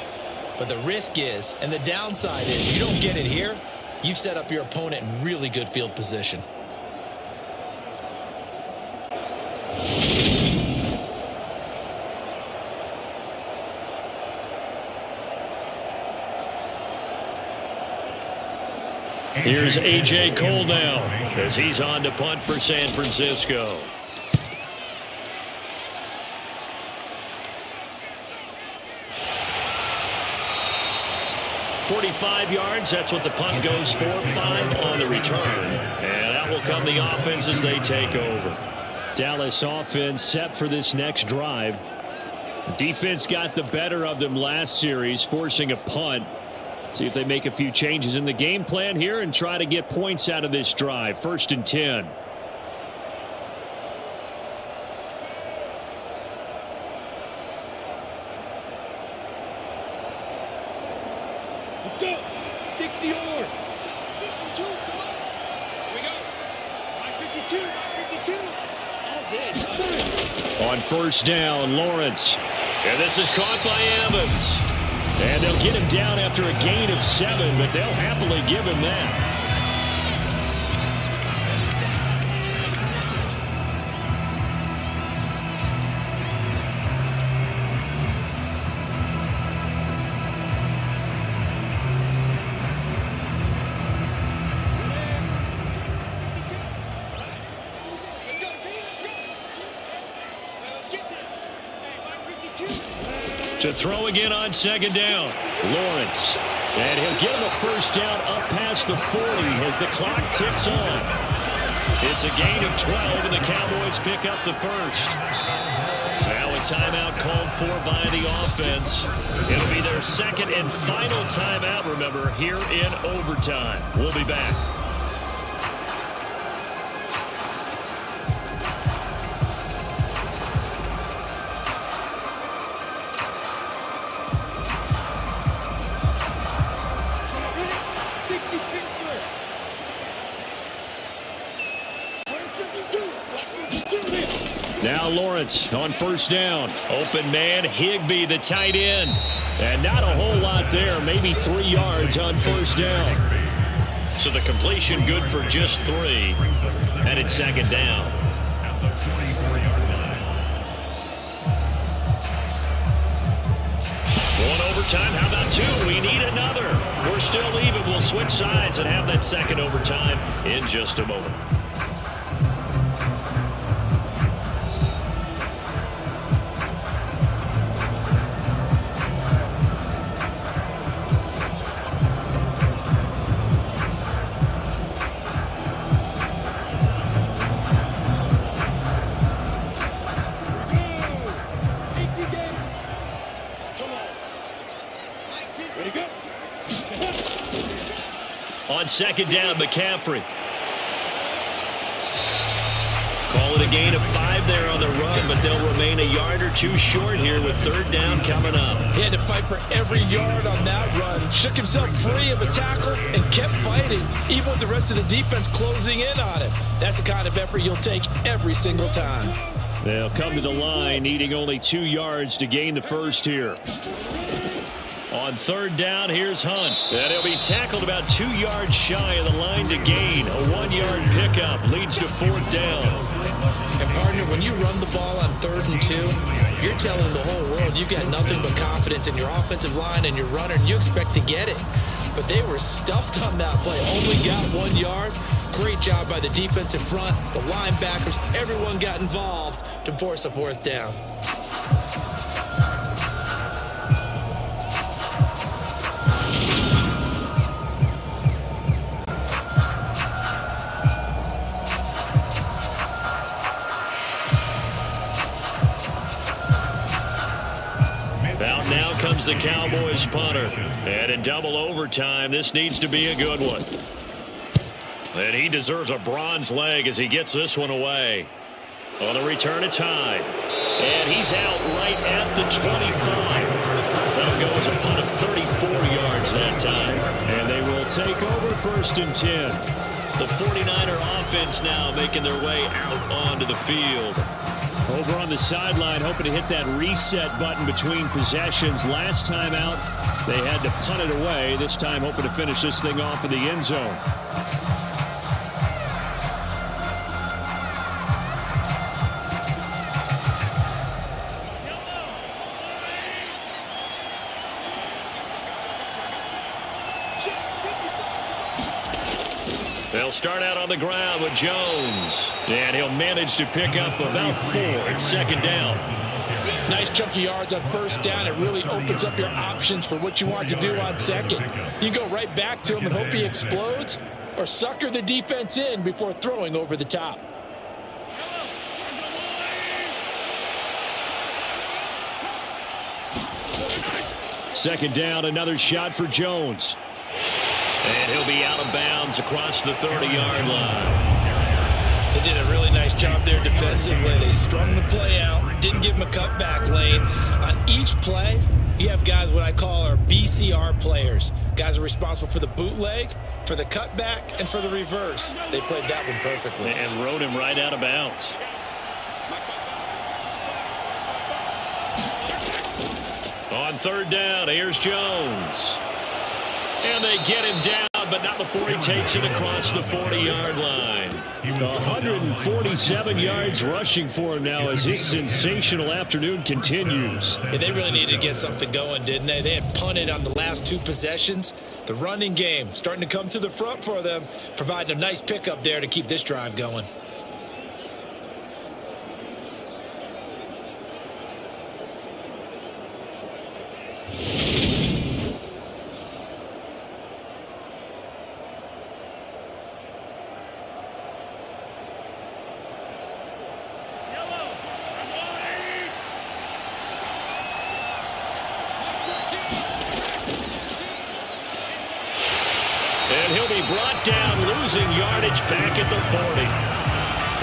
But the risk is, and the downside is, you don't get it here, you've set up your opponent in really good field position. Here's A.J. Cole now as he's on to punt for San Francisco. "45 yards, that's what the punt goes for. 5 on the return. And out will come the offense as they take over. Dallas offense set for this next drive. Defense got the better of them last series, forcing a punt. See if they make a few changes in the game plan here and try to get points out of this drive. 1st and 10. Let's go. 60 yards. 52, come on. Here we go. 52, 52. All good. On 1st down, Lawrence. And this is caught by Evans. And they'll get him down after a gain of 7, but they'll happily give him that. Let's go, B. Let's get there. Hey, 52. To throw again on 2nd down, Lawrence. And he'll get him a 1st down up past the 40 as the clock ticks on. It's a gain of 12, and the Cowboys pick up the 1st. Now a timeout called for by the offense. It'll be their 2nd and final timeout, remember, here in overtime. We'll be back. Now Lawrence on 1st down. Open man, Higbee, the tight end. And not a whole lot there, maybe 3 yards on 1st down. So the completion good for just 3. And it's 2nd down. At the 24-yard line. One overtime, how about 2? We need another. We're still even. We'll switch sides and have that 2nd overtime in just a moment. On 2nd down, McCaffrey. Call it a gain of 5 there on the run, but they'll remain a yard or 2 short here with 3rd down coming up. He had to fight for every yard on that run. Shook himself free of a tackle and kept fighting, even with the rest of the defense closing in on him. That's the kind of effort you'll take every single time. They'll come to the line, needing only 2 yards to gain the 1st here. On 3rd down, here's Hunt. And he'll be tackled about 2 yards shy of the line to gain. A 1-yard pickup leads to 4th down. And partner, when you run the ball on 3rd and 2, you're telling the whole world you've got nothing but confidence in your offensive line and your runner, and you expect to get it. But they were stuffed on that play. Only got 1 yard. Great job by the defensive front, the linebackers. Everyone got involved to force a 4th down. Now comes the Cowboys punter. And in double overtime, this needs to be a good one. And he deserves a bronze leg as he gets this one away. On the return, it's Hyde. And he's out right at the 25. That'll go as a punt of 34 yards that time. And they will take over 1st and 10. The 49er offense now making their way out onto the field. Over on the sideline, hoping to hit that reset button between possessions. Last time out, they had to punt it away. This time, hoping to finish this thing off in the end zone. They'll start out on the ground with Jones. And he'll manage to pick up about 4. It's second down. Nice chunky yards on first down. It really opens up your options for what you want to do on second. You go right back to him and hope he explodes, or sucker the defense in before throwing over the top. Second down, another shot for Jones. And he'll be out of bounds across the 30-yard line. They did a really nice job there defensively. They strung the play out, didn't give him a cutback lane. On each play, you have guys what I call our BCR players. Guys are responsible for the bootleg, for the cutback, and for the reverse. They played that one perfectly. And rode him right out of bounds. On third down, here's Jones. And they get him down, but not before he takes it across the 40-yard line. 147 yards rushing for him now as this sensational afternoon continues. Yeah, they really needed to get something going, didn't they? They had punted on the last 2 possessions. The running game starting to come to the front for them, providing a nice pickup there to keep this drive going. And he'll be brought down, losing yardage back at the 40.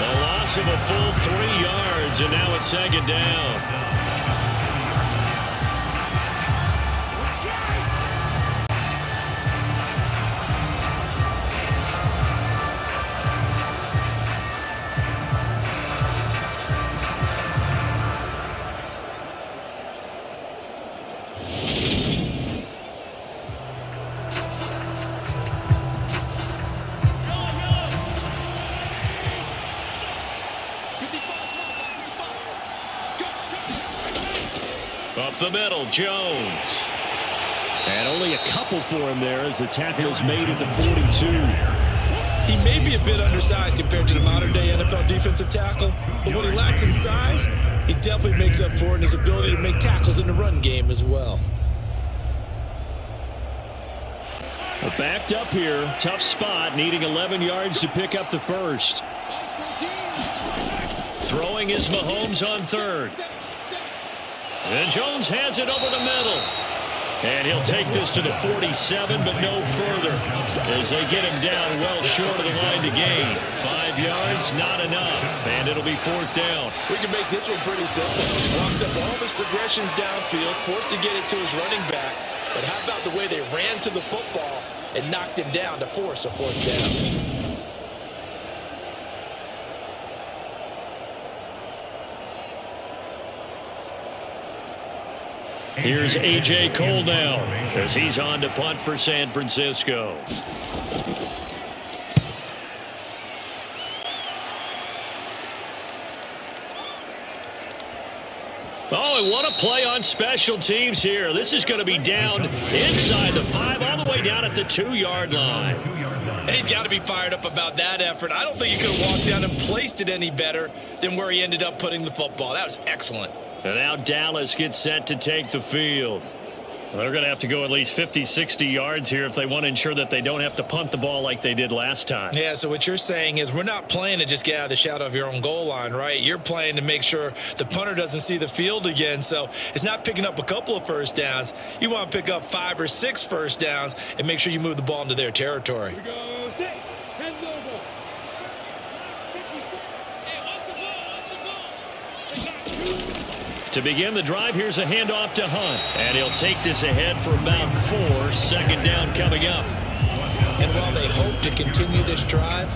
A loss of a full 3 yards, and now it's second down. Up the middle, Jones. And only a couple for him there as the tackle is made at the 42. He may be a bit undersized compared to the modern-day NFL defensive tackle, but what he lacks in size, he definitely makes up for it in his ability to make tackles in the run game as well. Backed up here, tough spot, needing 11 yards to pick up the first. Throwing is Mahomes on third. And Jones has it over the middle. And he'll take this to the 47, but no further, as they get him down well short of the line to gain. 5 yards, not enough, and it'll be 4th down. We can make this one pretty simple. Walked up all of his progressions downfield, forced to get it to his running back. But how about the way they ran to the football and knocked him down to force a 4th down? Here's A.J. Cole now as he's on to punt for San Francisco. Oh, and what a play on special teams here. This is going to be down inside the 5, all the way down at the 2-yard line. And he's got to be fired up about that effort. I don't think he could have walked down and placed it any better than where he ended up putting the football. That was excellent. And now Dallas gets set to take the field. They're going to have to go at least 50, 60 yards here if they want to ensure that they don't have to punt the ball like they did last time. Yeah, so what you're saying is we're not playing to just get out of the shadow of your own goal line, right? You're playing to make sure the punter doesn't see the field again. So it's not picking up a couple of first downs. You want to pick up 5 or 6 first downs and make sure you move the ball into their territory. To begin the drive, here's a handoff to Hunt. And he'll take this ahead for about 4. Second down coming up. And while they hope to continue this drive,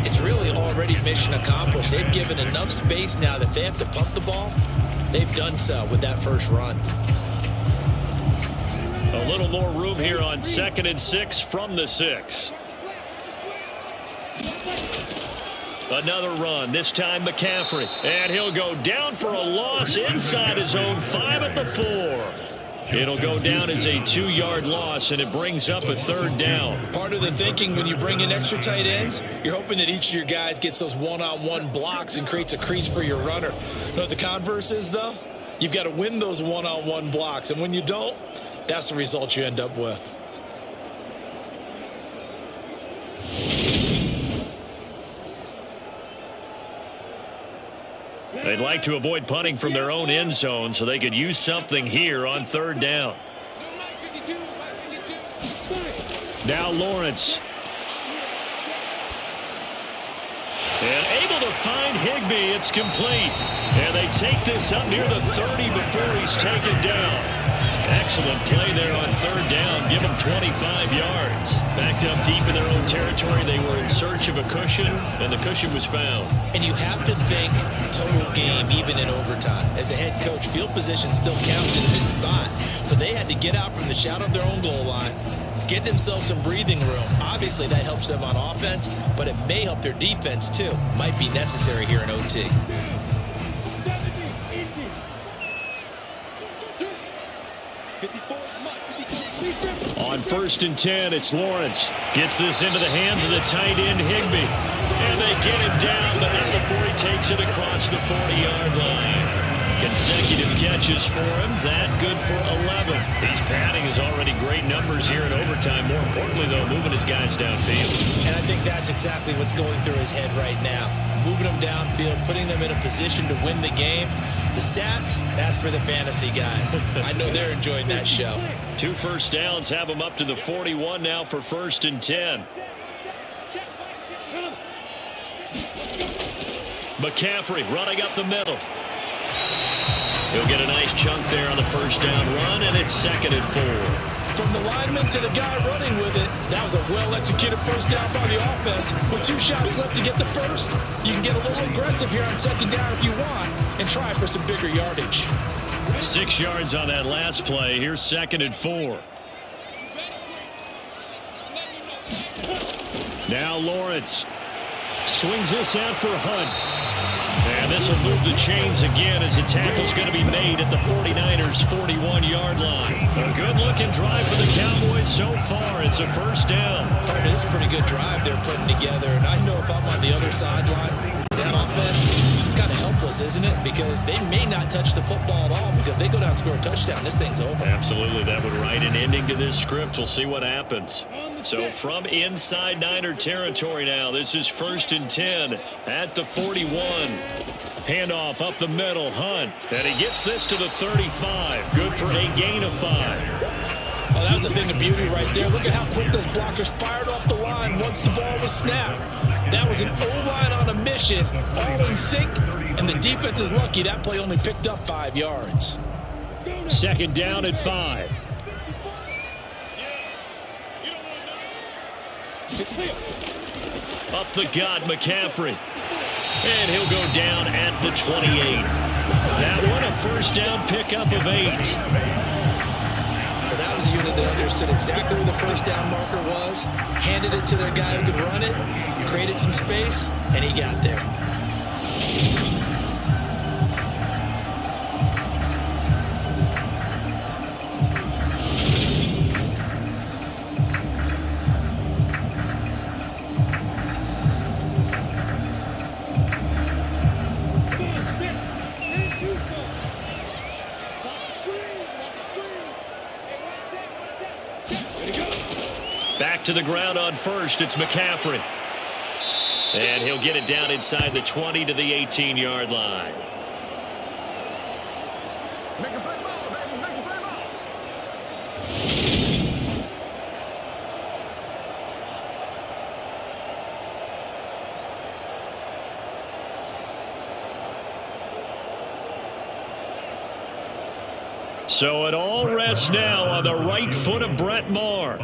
it's really already mission accomplished. They've given enough space now that they have to pump the ball. They've done so with that first run. A little more room here on 2nd and 6 from the 6. Another run, this time McCaffrey. And he'll go down for a loss inside his own 5 at the 4. It'll go down as a 2-yard loss, and it brings up a 3rd down. Part of the thinking when you bring in extra tight ends, you're hoping that each of your guys gets those one-on-one blocks and creates a crease for your runner. You know what the converse is, though? You've got to win those one-on-one blocks, and when you don't, that's the result you end up with. They'd like to avoid punting from their own end zone so they could use something here on 3rd down. Now Lawrence. And able to find Higbee. It's complete. And they take this up near the 30 before he's taken down. Excellent play there on 3rd down. Give them 25 yards. Backed up deep in their own territory. They were in search of a cushion, and the cushion was found. And you have to think total game, even in overtime. As a head coach, field position still counts in this spot. So they had to get out from the shadow of their own goal line, get themselves some breathing room. Obviously, that helps them on offense, but it may help their defense, too. Might be necessary here in OT. On 1st and 10, it's Lawrence. Gets this into the hands of the tight end, Higbee. And they get him down, but not before he takes it across the 40-yard line. Consecutive catches for him. That good for 11. He's padding his already great numbers here in overtime. More importantly, though, moving his guys downfield. And I think that's exactly what's going through his head right now. Moving them downfield, putting them in a position to win the game. The stats, that's for the fantasy guys. I know they're enjoying that show. 2 first downs have him up to the 41 now for 1st and 10. McCaffrey running up the middle. He'll get a nice chunk there on the 1st down run, and it's 2nd and 4. From the lineman to the guy running with it, that was a well-executed first down by the offense. With 2 shots left to get the first, you can get a little aggressive here on 2nd down if you want and try for some bigger yardage. 6 yards on that last play. Here's 2nd and 4. Now Lawrence swings this out for Hunt. And this will move the chains again as the tackle's going to be made at the 49ers' 41-yard line. A good-looking drive for the Cowboys so far. It's a 1st down. It is a pretty good drive they're putting together. And I know if I'm on the other sideline, that offense kind of helpless, isn't it? Because they may not touch the football at all because if they go down and score a touchdown, this thing's over. Absolutely. That would write an ending to this script. We'll see what happens. So from inside Niner territory now, this is 1st and 10 at the 41. Handoff up the middle, Hunt. And he gets this to the 35. Good for a gain of 5. Oh, that was a thing of beauty right there. Look at how quick those blockers fired off the line once the ball was snapped. That was an O-line on a mission, all in sync, and the defense is lucky that play only picked up 5 yards. 2nd down at 5. Up the gut, McCaffrey. And he'll go down at the 28. That one a 1st down pickup of 8. Well, that was a unit that understood exactly where the 1st down marker was, handed it to their guy who could run it, created some space, and he got there. Back to the ground on 1st. It's McCaffrey. And he'll get it down inside the 20 to the 18-yard line. So it all rests now on the right foot of Brett Maher.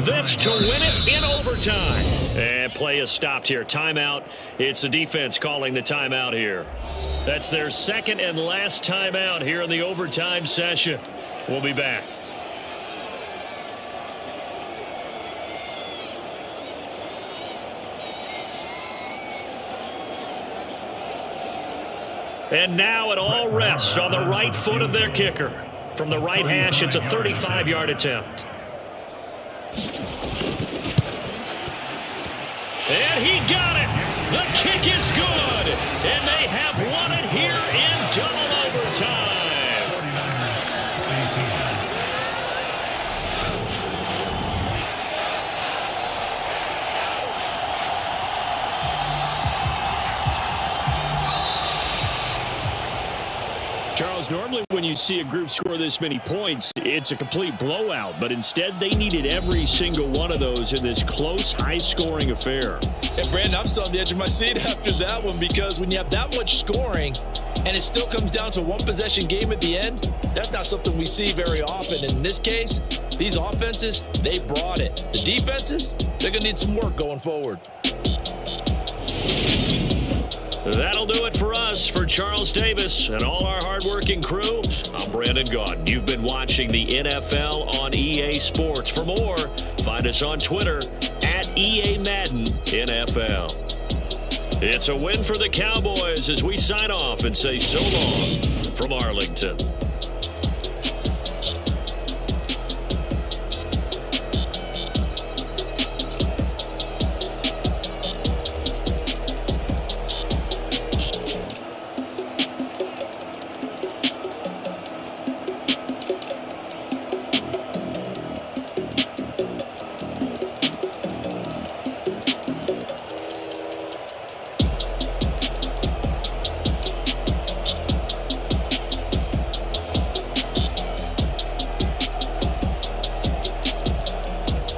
This to win it in overtime. And play is stopped here. Timeout. It's the defense calling the timeout here. That's their second and last timeout here in the overtime session. We'll be back. And now it all rests on the right foot of their kicker. From the right hash, it's a 35-yard attempt. And he got it. The kick is good. And they have won it here in double overtime. Charles, normally when you see a group score this many points, it's a complete blowout. But instead, they needed every single one of those in this close, high-scoring affair. And Brandon, I'm still on the edge of my seat after that one, because when you have that much scoring and it still comes down to one possession game at the end, that's not something we see very often. In this case, these offenses, they brought it. The defenses, they're going to need some work going forward. That'll do it for us. For Charles Davis and all our hardworking crew, I'm Brandon Gaudin. You've been watching the NFL on EA Sports. For more, find us on Twitter at EA Madden NFL. It's a win for the Cowboys as we sign off and say so long from Arlington.